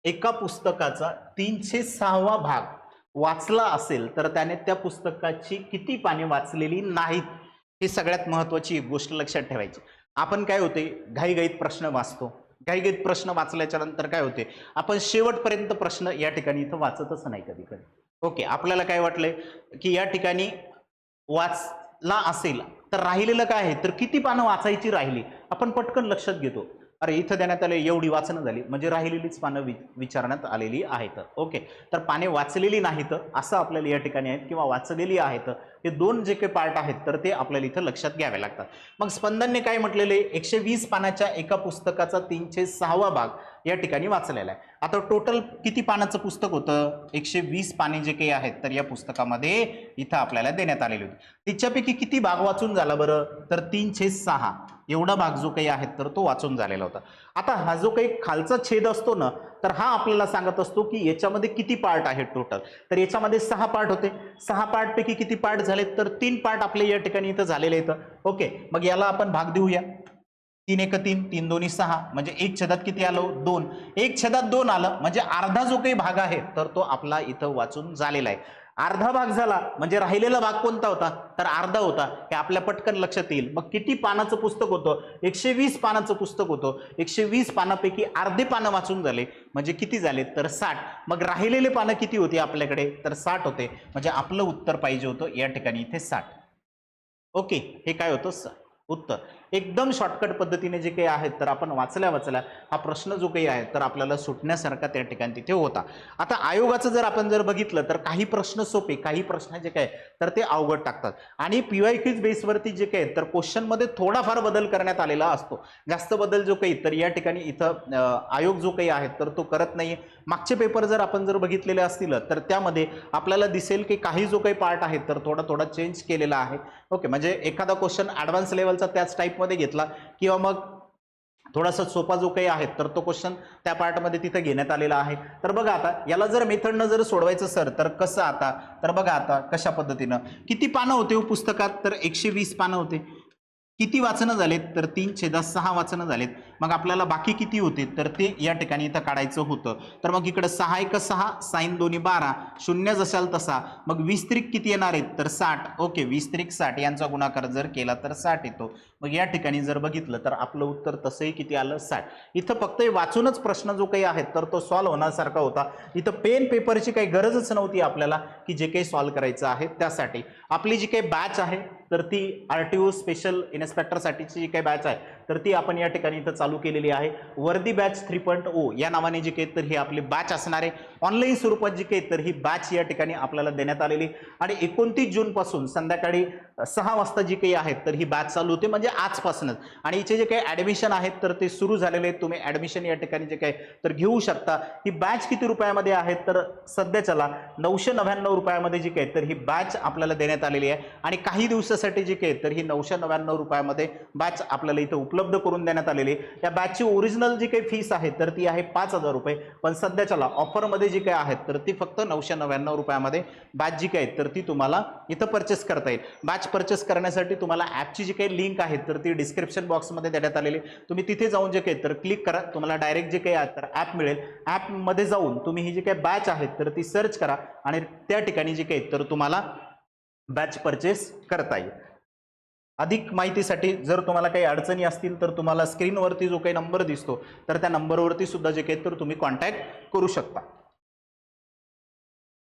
एका पुस्तकाचा 306वा भाग वाचला असेल तर त्याने त्या पुस्तकाची किती पाने वाचलेली नाहीत. ही सगळ्यात महत्वाची एक गोष्ट लक्षात ठेवायची. आपण काय होते, घाईघाईत प्रश्न वाचतो. घाईघाईत प्रश्न वाचल्याच्या नंतर काय होते, आपण शेवटपर्यंत प्रश्न या ठिकाणी इथं वाचतच नाही कधी कधी. ओके, आपल्याला काय वाटलंय की या ठिकाणी वाचला असेल तर राहिलेलं काय आहे तर किती पानं वाचायची राहिली, आपण पटकन लक्षात घेतो. अरे इथं देण्यात आले एवढी वाचणं झाली म्हणजे राहिलेलीच पानं विचारण्यात आलेली आहेत. ओके, तर पाने वाचलेली नाहीत असं आपल्याला या ठिकाणी आहेत, किंवा वाचलेली आहेत. हे दोन जे काही पार्ट आहेत तर ते आपल्याला इथं लक्षात घ्यावे लागतात. मग स्पंदनने काय म्हटलेले, 120 पानाच्या एका पुस्तकाचा 306वा भाग या ठिकाणी वाचलेला आहे. आता टोटल किती पानाचं पुस्तक होतं, 120 पाने जे काही आहेत तर या पुस्तकामध्ये इथं आपल्याला देण्यात आलेले होते. तिच्यापैकी किती भाग वाचून झाला बरं तर 306 एवढा भाग जो काही आहे तर तो वाचून झालेला होता. आता हा जो काही खालचा छेद असतो ना तर हा आपल्याला सांगत असतो की याच्यामध्ये किती पार्ट आहेत टोटल. तर याच्यामध्ये 6 पार्ट होते. 6 पार्ट पैकी किती पार्ट झाले तर 3 पार्ट आपले या ठिकाणी इथं झालेले आहेत. ओके, मग याला आपण भाग देऊया. 3 एक 3, 3 दोन्ही 6 म्हणजे 1 छेदात किती आलं 2. 1 छेदात 2 आलं म्हणजे अर्धा जो काही भाग आहे तर तो आपला इथं वाचून झालेला आहे. अर्धा भाग झाला म्हणजे राहिलेला भाग कोणता होता तर अर्धा होता. हे आपल्या पटकन लक्षात येईल. मग किती पानाचं पुस्तक होतं, 120 पानाचं पुस्तक होतं. 120 पानापैकी अर्धे पानं वाचून झाले म्हणजे किती झाले तर 60. मग राहिलेले पानं किती होते आपल्याकडे तर 60 होते. म्हणजे आपलं उत्तर पाहिजे होतं या ठिकाणी इथे 60. ओके, हे काय होतं उत्तर. एकदम शॉर्टकट पद्धतीने जे काही आहेत तर आपण वाचल्या हा प्रश्न जो काही आहे तर आपल्याला सुटण्यासारखा त्या ठिकाणी तिथे होता. आता आयोगाचं जर आपण जर बघितलं तर काही प्रश्न सोपे, काही प्रश्न जे काय तर ते अवघड टाकतात. आणि PYQ बेसवरती जे काही तर क्वेश्चन मध्ये थोडाफार बदल करण्यात आलेला असतो. जास्त बदल जो काही तर या ठिकाणी इथं आयोग जो काही आहे तर तो करत नाहीये. मागचे पेपर जर आपण जर बघितलेले असतील तर त्यामध्ये आपल्याला दिसेल की काही जो काही पार्ट आहे तर थोडा चेंज केलेला आहे. ओके, म्हणजे एखादा क्वेश्चन ऍडव्हान्स लेवलचा त्याच टाईप मध्ये घेतला किंवा मग थोडासा सोपा जो काही आहे तर तो क्वेश्चन त्या पार्टमध्ये तिथं घेण्यात आलेला आहे. तर बघा आता याला जर मेथडनं जर सोडवायचं सर तर कसं आता, तर बघा आता कशा पद्धतीनं, किती पानं होते हो पुस्तकात, तर 120 पानं होते. किती वाचनं झालेत, तर 3/6 वाचनं झालेत. मग आपल्याला बाकी किती होते, तर ते या ठिकाणी इथं काढायचं होतं. तर मग इकडं 6 × 6 साईन 2 12, शून्य जशाल तसा, मग 20 त्रिक किती येणार आहेत, तर 60. ओके, 20 त्रिक 60 यांचा गुणाकार जर केला तर 60 येतो. मग या ठिकाणी जर बघितलं तर आपलं उत्तर तसंही किती आलं, 60. इथं फक्त वाचूनच प्रश्न जो काही आहे तर तो सॉल्व्ह होण्यासारखा होता. इथं पेन पेपरची काही गरजच नव्हती आपल्याला, की जे काही सॉल्व्ह करायचं आहे त्यासाठी. आपली जी काही बॅच आहे तर ती RTO स्पेशल इन्स्पेक्टरसाठीची जी काही बॅच आहे तर ती आपण या ठिकाणी इथं चालू केलेली आहे. वर्दी बॅच 3.0 या नावाने जी काही तर ही आपली बॅच असणार आहे. ऑनलाईन स्वरूपात जी काही तर ही बॅच या ठिकाणी आपल्याला देण्यात आलेली आणि 29 जून पासून संध्याकाळी 6 वाजता जी काही आहेत तर ही बॅच चालू होते, म्हणजे आजपासूनच. आणि हिचे जे काही ॲडमिशन आहेत तर ते सुरू झालेले आहेत. तुम्ही ॲडमिशन या ठिकाणी जे काही तर घेऊ शकता. ही बॅच किती रुपयामध्ये आहे, तर सध्याच्याला 999 रुपयामध्ये जी काही तर ही बॅच आपल्याला देण्यात आलेली आहे. आणि काही दिवसासाठी जी काही तर ही 999 रुपयामध्ये बॅच आपल्याला इथं उपलब्ध करून देण्यात आलेली आहे. या बॅचची ओरिजिनल जी काही फीस आहे तर ती आहे 5,000 रुपये, पण सध्याच्याला ऑफरमध्ये जी काही आहेत तर ती फक्त 999 रुपयामध्ये बॅच जी काही तर ती तुम्हाला इथं परचेस करता येईल. बॅच परचेस करण्यासाठी तुम्हाला ॲपची जी काही लिंक आहे तर ती डिस्क्रिप्शन बॉक्समध्ये देण्यात आलेली. तुम्ही तिथे जाऊन जे काही तर क्लिक करा, तुम्हाला डायरेक्ट जे काही आहे तर ॲप मिळेल. ॲपमध्ये जाऊन तुम्ही ही जी काही बॅच आहे तर ती सर्च करा आणि त्या ठिकाणी जी काही तर तुम्हाला बॅच परचेस करता येईल. अधिक माहितीसाठी जर तुम्हाला काही अडचणी असतील तर तुम्हाला स्क्रीनवरती जो काही नंबर दिसतो तर त्या नंबरवरती सुद्धा जे काही तर तुम्ही कॉन्टॅक्ट करू शकता.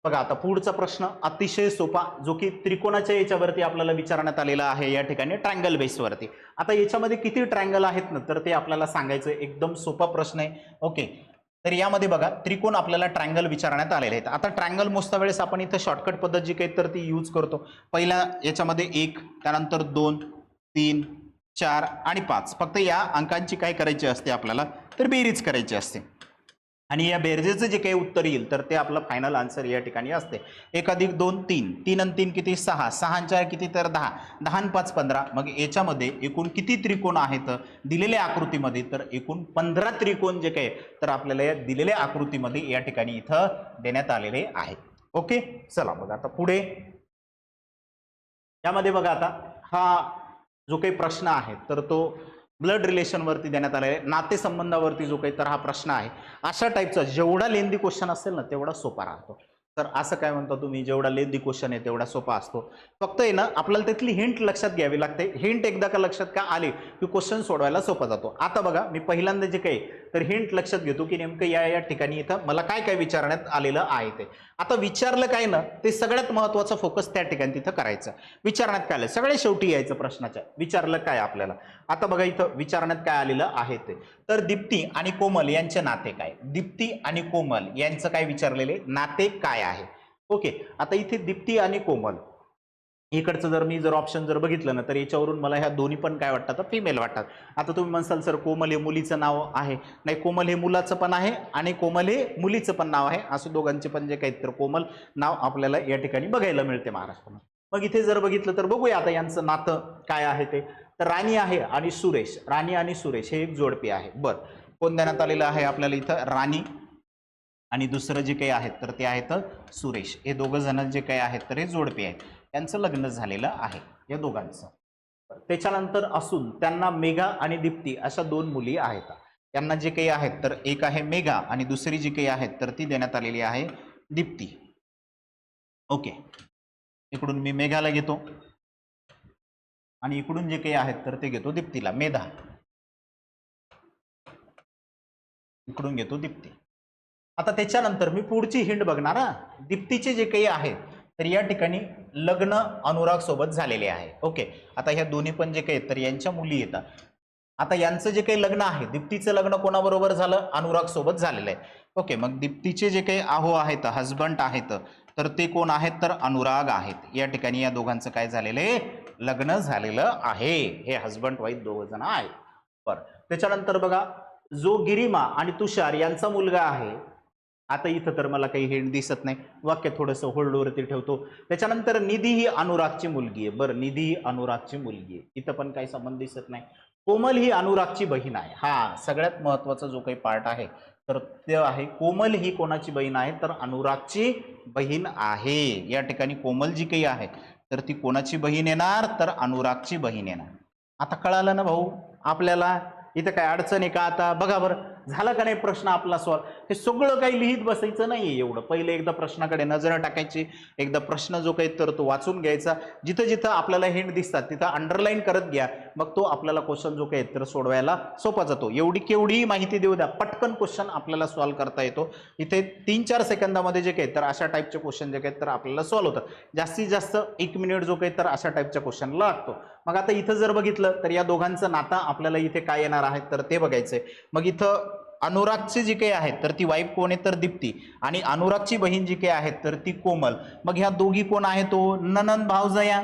बघा आता पुढचा प्रश्न अतिशय सोपा, जो की त्रिकोणाच्या याच्यावरती आपल्याला विचारण्यात आलेला आहे या ठिकाणी ट्रायंगल बेसवरती. आता याच्यामध्ये किती ट्रायंगल आहेत ना तर ते आपल्याला सांगायचं. एकदम सोपा प्रश्न आहे. ओके, तर यामध्ये बघा त्रिकोण आपल्याला ट्रायंगल विचारण्यात आलेले आहेत. आता ट्रायंगल मोजता वेळेस आपण इथं शॉर्टकट पद्धत जी काही तर ती यूज करतो. पहिल्या याच्यामध्ये 1, त्यानंतर 2, 3, 4 आणि 5. फक्त या अंकांची काय करायची असते आपल्याला, तर बेरीज करायची असते. आणि या बेरजेचं जे काही उत्तर येईल तर ते आपलं फायनल आन्सर या ठिकाणी असते. 1 + 2 3, 3 आणि 3 किती 6, 6 आणि 4 किती तर 10, 10 आणि 5 15. मग याच्यामध्ये एकूण किती त्रिकोण आहेत दिलेल्या आकृतीमध्ये, तर एकूण 15 त्रिकोण जे काही तर आपल्याला या दिलेल्या आकृतीमध्ये या ठिकाणी इथं देण्यात आलेले आहेत. ओके, चला मग आता पुढे यामध्ये बघा आता हा जो काही प्रश्न आहे तर तो ब्लड रिलेशनवरती देण्यात आलेला आहे, नातेसंबंधावरती जो काही तर हा प्रश्न आहे. अशा टाईपचा जेवढा लेंदी क्वेश्चन असेल ना तेवढा सोपा राहतो. तर असं काय म्हणता तुम्ही, जेवढा लेंदी क्वेश्चन आहे तेवढा सोपा असतो. फक्त आहे ना आपल्याला त्यातली हिंट लक्षात घ्यावी लागते. हिंट एकदा का लक्षात का आली की क्वेश्चन सोडवायला सोपा जातो. आता बघा मी पहिल्यांदा जे काही तर हिंट लक्षात घेतो की नेमकं या ठिकाणी इथं मला काय काय विचारण्यात आलेलं आहे ते. आता विचारलं काय ना ते सगळ्यात महत्त्वाचा फोकस त्या ठिकाणी तिथं करायचं. विचारण्यात काय आलं सगळ्या शेवटी यायचं प्रश्नाच्या, विचारलं काय आपल्याला. आता बघा इथं विचारण्यात काय आलेलं आहे ते, तर दीप्ती आणि कोमल यांचे नाते काय. दीप्ती आणि कोमल यांचं काय विचारलेले नाते काय आहे. ओके, आता इथे दीप्ती आणि कोमल इकडचं जर ऑप्शन जर बघितलं ना तर याच्यावरून मला ह्या दोन्ही पण काय वाटतात, फिमेल वाटतात. आता तुम्ही म्हणसाल सर कोमल हे मुलीचं नाव आहे, नाही कोमल हे मुलाचं पण आहे आणि कोमल हे मुलीचं पण नाव आहे. असं दोघांचे पण जे काही तर कोमल नाव आपल्याला या ठिकाणी बघायला मिळते महाराष्ट्रात. मग इथे जर बघितलं तर बघूया आता यांचं नातं काय आहे ते. तर राणी आहे आणि सुरेश, राणी आणि सुरेश हे एक जोडपे आहे. बर, कोण देण्यात आलेलं आहे आपल्याला इथं, राणी आणि दुसरं जे काही आहेत तर ते आहेत सुरेश. हे दोघं जण जे काही आहेत तर हे जोडपे आहेत, त्यांचं लग्न झालेलं आहे या दोघांचं. त्याच्यानंतर असून त्यांना मेघा आणि दीप्ती अशा 2 मुली आहेत. त्यांना जे काही आहेत तर एक आहे मेघा आणि दुसरी जी काही आहेत तर ती देण्यात आलेली आहे दीप्ती. ओके, इकडून मी मेघाला घेतो आणि इकडून जे काही आहेत तर ते घेतो दीप्तीला. मेधा इकडून घेतो दीप्ती. आता त्याच्यानंतर मी पुढची हिंट बघणार. दीप्तीचे जे काही आहेत तर या ठिकाणी लग्न अनुराग सोबत झालेले आहे. ओके, आता ह्या दोन्ही पण जे काही तर यांच्या मुली येतात. आता यांचं जे काही लग्न आहे, दीप्तीचं लग्न कोणाबरोबर झालं, अनुराग सोबत झालेलं आहे. ओके, मग दीप्तीचे जे काही आहो आहेत, हजबंड आहेत तर ते कोण आहेत, तर अनुराग आहेत. या ठिकाणी या दोघांचं काय झालेलं आहे, लग्न झालेलं आहे. हे हजबंड वाईफ दोघ जण आहेत. बरं, त्याच्यानंतर बघा जो गिरिमा आणि तुषार यांचा मुलगा आहे. आता इथं तर मला काही हिंट दिसत नाही, वाक्य थोडंसं होल्डवरती ठेवतो. त्याच्यानंतर निधी ही अनुरागची मुलगी आहे. बरं, निधी ही अनुरागची मुलगी आहे, इथं पण काही संबंध दिसत नाही. कोमल ही अनुरागची बहीण आहे. हा सगळ्यात महत्वाचा जो काही पार्ट आहे तर ते आहे कोमल ही कोणाची बहीण आहे तर अनुरागची बहीण आहे. या ठिकाणी कोमल जी काही आहे तर ती कोणाची बहीण येणार तर अनुरागची बहीण येणार. आता कळालं ना भाऊ आपल्याला, इथं काय अडचण आहे का? आता बघा बरं झाला का नाही प्रश्न आपला सॉल्व. हे सगळं काही लिहित बसायचं नाहीये एवढं. पहिले एकदा प्रश्नाकडे नजर टाकायची, एकदा प्रश्न जो काही तर तो वाचून घ्यायचा, जिथं जिथं आपल्याला हिंट दिसतात तिथं अंडरलाईन करत घ्या, मग तो आपल्याला क्वेश्चन जो काही तर सोडवायला सोपा जातो. एवढी केवढी माहिती देऊ द्या, पटकन क्वेश्चन आपल्याला सॉल्व्ह करता येतो. इथे 3-4 सेकंदामध्ये जे काही तर अशा टाईपचे क्वेश्चन जे काही तर आपल्याला सॉल्व्ह होतात. जास्तीत जास्त 1 मिनिट जो काही तर अशा टाईपच्या क्वेश्चनला लागतो. मग आता इथं जर बघितलं तर या दोघांचं नातं आपल्याला इथे काय येणार आहे तर ते बघायचंय. मग इथं अनुरागची जी काही आहे तर ती वाईफ कोण आहे तर दीप्ती, आणि अनुरागची बहीण जी काही आहे तर ती कोमल. मग ह्या दोघी कोण आहे तो ननंद भावजया.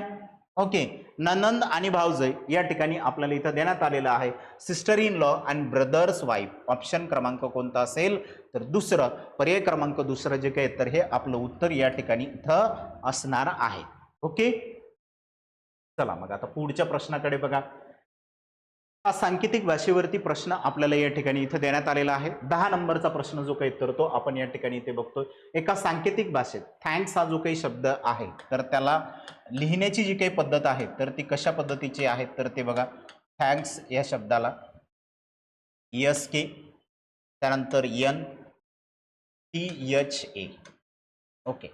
ओके, ननंद आणि भावजय या ठिकाणी आपल्याला इथं देण्यात आलेलं आहे. Sister in law and brothers wife. Option क्रमांक कोणता असेल तर दुसरं, पर्याय क्रमांक दुसरं जे काही तर हे आपलं उत्तर या ठिकाणी इथं असणार आहे. ओके, चला मग आता पुढच्या प्रश्नाकडे बघा. हा सांकेतिक भाषेवरती प्रश्न आपल्याला या ठिकाणी इथे देण्यात आलेला आहे. 10 नंबरचा प्रश्न जो काही तर तो आपण या ठिकाणी इथे बघतोय. एका सांकेतिक भाषेत थँक्स हा जो काही शब्द आहे तर त्याला लिहिण्याची जी काही पद्धत आहे तर ती कशा पद्धतीची आहे तर ते बघा. थँक्स या शब्दाला SK, त्यानंतर NTHA. ओके,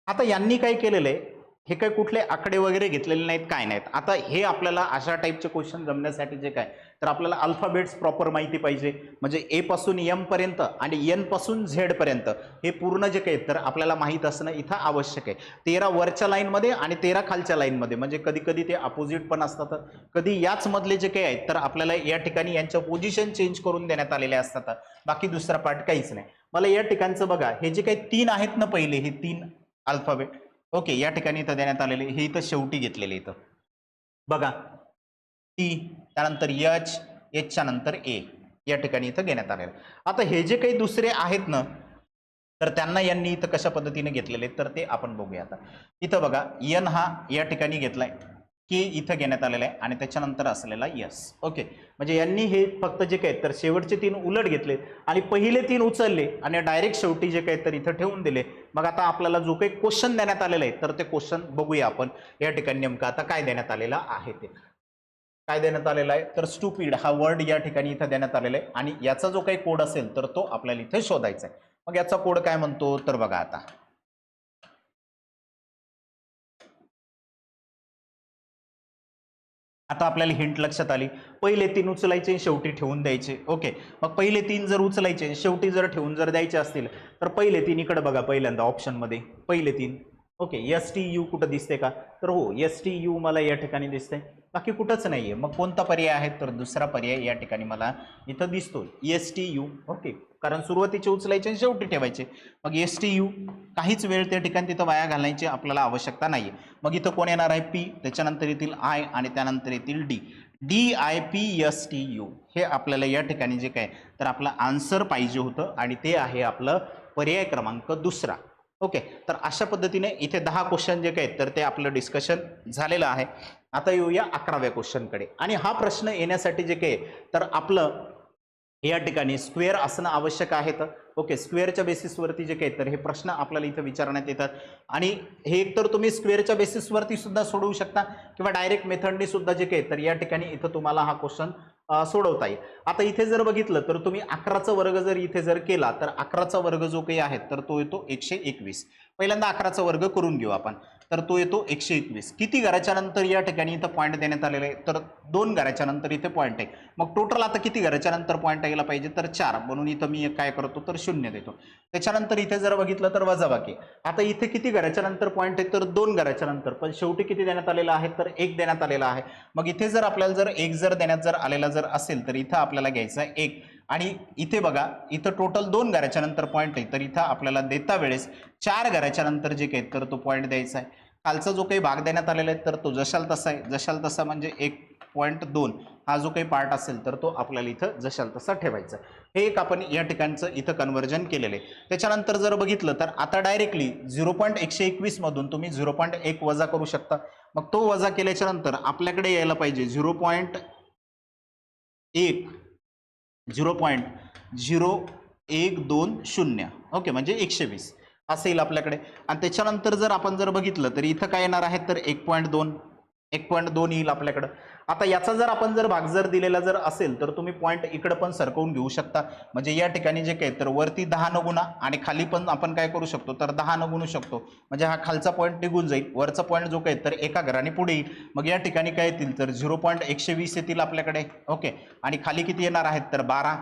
आता यांनी काय केलेलं आहे, हे काय कुठले आकडे वगैरे घेतलेले नाहीत, काय नाहीत. आता हे आपल्याला अशा टाईपचे क्वेश्चन जमण्यासाठी जे काय तर आपल्याला अल्फाबेट्स प्रॉपर माहिती पाहिजे. म्हणजे ए पासून एम पर्यंत आणि एन पासून झेड पर्यंत हे पूर्ण जे काही तर आपल्याला माहीत असणं इथं आवश्यक आहे. 13 वरच्या लाईनमध्ये आणि 13 खालच्या लाईनमध्ये, म्हणजे कधी कधी ते अपोजिट पण असतात, कधी याच मधले जे काही आहेत तर आपल्याला या ठिकाणी यांच्या पोझिशन चेंज करून देण्यात आलेले असतात. बाकी दुसरा पार्ट काहीच नाही. मला या ठिकाणचं बघा, हे जे काही 3 आहेत ना पहिले, हे 3 अल्फाबेट ओके या ठिकाणी इथं देण्यात आलेले, हे इथं शेवटी घेतलेले इथं बघा. टी, त्यानंतर एचच्या नंतर ए या ठिकाणी इथं घेण्यात आलेलं. आता हे जे काही दुसरे आहेत ना तर त्यांना यांनी इथं कशा पद्धतीने घेतलेले तर ते आपण बघूया. आता इथं बघा एन हा या ठिकाणी घेतलाय, के इथं घेण्यात आलेला आहे आणि त्याच्यानंतर असलेला यस. ओके, म्हणजे यांनी हे फक्त जे काही तर शेवटचे 3 उलट घेतले आणि पहिले 3 उचलले आणि डायरेक्ट शेवटी जे काही तर इथं ठेवून दिले. मग आता आपल्याला जो काही क्वेश्चन देण्यात आलेला आहे तर ते क्वेश्चन बघूया आपण या ठिकाणी नेमकं आता काय देण्यात आलेला आहे. ते काय देण्यात आलेला आहे तर स्टुपिड हा वर्ड या ठिकाणी इथं देण्यात आलेला आहे आणि याचा जो काही कोड असेल तर तो आपल्याला इथे शोधायचा आहे. मग याचा कोड काय म्हणतो तर बघा. आता आपल्याला हिंट लक्षात आली. पहिले 3 उचलायचे शेवटी ठेवून द्यायचे. ओके, मग पहिले 3 जर उचलायचे शेवटी जर ठेवून जर द्यायचे असतील तर पहिले 3 इकडे बघा, पहिल्यांदा ऑप्शन मध्ये पहिले 3. ओके, STU कुठं दिसते का तर हो STU मला या ठिकाणी दिसतंय, बाकी कुठंच नाहीये. मग कोणता पर्याय आहे तर दुसरा पर्याय या ठिकाणी मला इथं दिसतो STU. ओके, कारण सुरुवातीचे उचलायचे शेवटी ठेवायचे. मग STU काहीच वेळ त्या ठिकाणी तिथं वाया घालण्याची आपल्याला आवश्यकता नाहीये. मग इथं कोण येणार आहे P, त्याच्यानंतर येतील I आणि त्यानंतर येतील D. DIPSTU हे आपल्याला या ठिकाणी जे काय तर आपलं आन्सर पाहिजे होतं आणि ते आहे आपलं पर्याय क्रमांक दुसरा. ओके, तर अशा पद्धतीने इथे 10 क्वेश्चन जे काय तर ते आपलं डिस्कशन झालेलं आहे. आता येऊया 11व्या क्वेश्चनकडे. आणि हा प्रश्न येण्यासाठी जे काय तर आपलं या ठिकाणी स्क्वेअर असणं आवश्यक आहे. तर ओके, स्क्वेअरच्या बेसिसवरती जे काही तर हे प्रश्न आपल्याला इथं विचारण्यात येतात आणि हे एकतर तुम्ही स्क्वेअरच्या बेसिसवरती सुद्धा सोडवू शकता किंवा डायरेक्ट मेथडने सुद्धा जे काही तर या ठिकाणी इथं तुम्हाला हा क्वेश्चन सोडवता येईल. आता इथे जर बघितलं तर तुम्ही 11चा वर्ग जर इथे जर केला तर 11चा वर्ग जो काही आहे तर तो येतो 121. पहिल्यांदा 11चा वर्ग करून घेऊ आपण, तर तो येतो 121. किती घराच्या नंतर या ठिकाणी इथं पॉईंट देण्यात आलेले आहे तर 2 घराच्या नंतर इथे पॉईंट आहे. मग टोटल आता किती घराच्या नंतर पॉईंट यायला पाहिजे तर 4, म्हणून इथं मी काय करतो तर 0 देतो. त्याच्यानंतर इथे जर बघितलं तर वजाबाकी. आता इथे किती घराच्या नंतर पॉईंट आहे तर 2 घराच्या नंतर, पण शेवटी किती देण्यात आलेला आहे तर 1 देण्यात आलेला आहे. मग इथे जर आपल्याला जर 1 जर देण्यात जर आलेला जर असेल तर इथं आपल्याला घ्यायचा 1 आणि इथे बघा इथं टोटल 2 घराच्या नंतर पॉईंट आहे तर इथं आपल्याला देता वेळेस 4 घराच्या नंतर जे काही तर तो पॉईंट द्यायचा आहे. खालचा जो काही भाग देण्यात आलेला आहे तर तो जशाल तसा आहे. जशाल तसा म्हणजे 1.2 हा जो काही पार्ट असेल तर तो आपल्याला इथं जशाल तसा ठेवायचा. हे एक आपण या ठिकाणचं इथं कन्व्हर्जन केलेलं आहे. त्याच्यानंतर जर बघितलं तर आता डायरेक्टली 0.121 मधून तुम्ही 0.1 वजा करू शकता. मग तो वजा केल्याच्या नंतर आपल्याकडे यायला पाहिजे 0.0120 ओके, म्हणजे 120 असं येईल आपल्याकडे. आणि त्याच्यानंतर जर आपण जर बघितलं तर इथं काय येणार आहे तर 1.2 येईल आपल्याकडं. आता याचा जर आपण जर भाग जर दिलेला जर असेल तर तुम्ही पॉईंट इकडं पण सरकवून घेऊ शकता. म्हणजे या ठिकाणी जे काही तर वरती 10 न गुणा आणि खाली पण आपण काय करू शकतो तर 10 न गुणू शकतो. म्हणजे हा खालचा पॉईंट निघून जाईल, वरचा पॉईंट जो काही तर एका घराने पुढे येईल. मग या ठिकाणी काय येतील तर 0.120 येतील आपल्याकडे. ओके, आणि खाली किती येणार आहेत तर 12.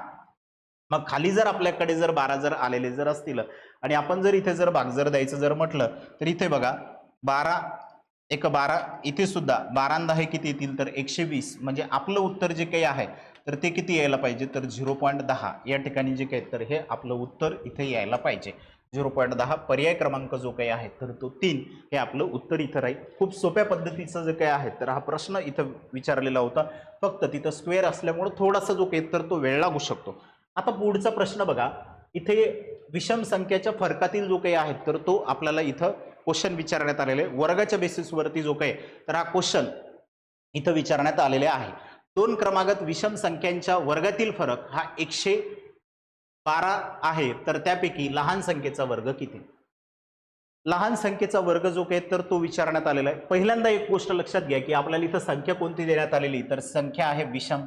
मग खाली जर आपल्याकडे जर 12 जर आलेले जर असतील आणि आपण जर इथे जर भाग जर द्यायचं जर म्हटलं तर इथे बघा 12 एक 12, इथे सुद्धा 12 10 किती येतील तर 120. म्हणजे आपलं उत्तर जे काही आहे तर ते किती यायला पाहिजे तर 0.10 या ठिकाणी जे काही तर हे आपलं उत्तर इथे यायला पाहिजे. 0.10 पर्याय क्रमांक जो काही आहे तर तो 3 हे आपलं उत्तर इथं राहील. खूप सोप्या पद्धतीचं जे काही आहे तर हा प्रश्न इथं विचारलेला होता. फक्त तिथं स्क्वेअर असल्यामुळे थोडासा जो काही तर तो वेळ लागू शकतो. आता पुढचा प्रश्न बघा, इथे विषम संख्येच्या फरकातील जो काही आहे तर तो आपल्याला इथं क्वेश्चन विचारण्यात आलेले वर्गाच्या बेसिसवरती जो काही तर हा क्वेश्चन इथं विचारण्यात आलेले आहे. 2 क्रमागत विषम संख्यांच्या वर्गातील फरक हा 112 आहे, तर त्यापैकी लहान संख्येचा वर्ग किती? लहान संख्येचा वर्ग जो काही तर तो विचारण्यात आलेला आहे. पहिल्यांदा एक गोष्ट लक्षात घ्या की आपल्याला इथं संख्या कोणती देण्यात आलेली तर संख्या आहे विषम.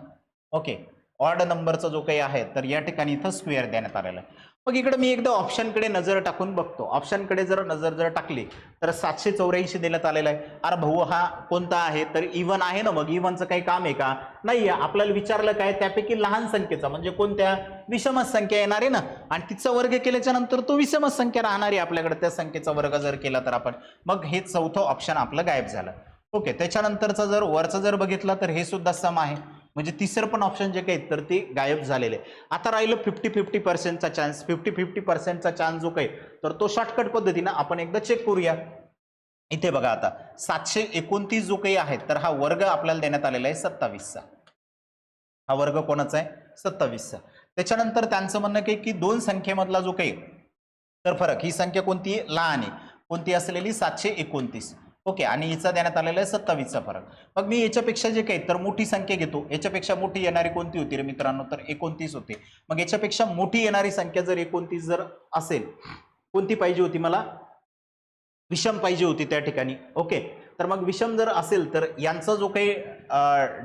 ओके, ऑड नंबरचा जो काही आहे तर या ठिकाणी इथं स्क्वेअर देण्यात आलेला आहे. मग इकडे मी एकदा ऑप्शनकडे नजर टाकून बघतो. ऑप्शनकडे जर नजर जर टाकली तर 784 देण्यात आलेला आहे. अरे भाऊ, हा कोणता आहे तर इव्हन आहे ना. मग इव्हनचं काही काम आहे का? नाही. आपल्याला विचारलं काय त्यापैकी लहान संख्येचा म्हणजे कोणत्या विषमच संख्या येणार आहे ना, आणि तिचा वर्ग केल्याच्या नंतर तो विषमच संख्या राहणार आहे आपल्याकडे. त्या संख्येचा वर्ग जर केला तर आपण मग हे चौथं ऑप्शन आपलं गायब झालं. ओके, त्याच्यानंतरचा जर वरचा जर बघितला तर हे सुद्धा सम आहे. म्हणजे तिसरं पण ऑप्शन जे काही तर ते गायब झालेले. आता राहिलं 50-50% चान्स. 50-50% चान्स जो काही तर तो शॉर्टकट पद्धतीनं आपण एकदा चेक करूया. इथे बघा, आता 729 जो काही आहे तर हा वर्ग आपल्याला देण्यात आलेला आहे 27चा. हा वर्ग कोणाचा आहे? 27चा. त्याच्यानंतर त्यांचं म्हणणं काय की दोन संख्येमधला जो काही तर फरक, ही संख्या कोणती आहे? लहान आहे. कोणती असलेली? 729. ओके, आणि हिचा देण्यात आलेला आहे 27चा फरक. मग मी याच्यापेक्षा जे काही तर मोठी संख्या घेतो. याच्यापेक्षा मोठी येणारी कोणती होती रे मित्रांनो तर 29 होते. मग याच्यापेक्षा मोठी येणारी संख्या जर 29 जर असेल, कोणती पाहिजे होती मला? विषम पाहिजे होती त्या ठिकाणी. ओके, तर मग विषम जर असेल तर यांचा जो काही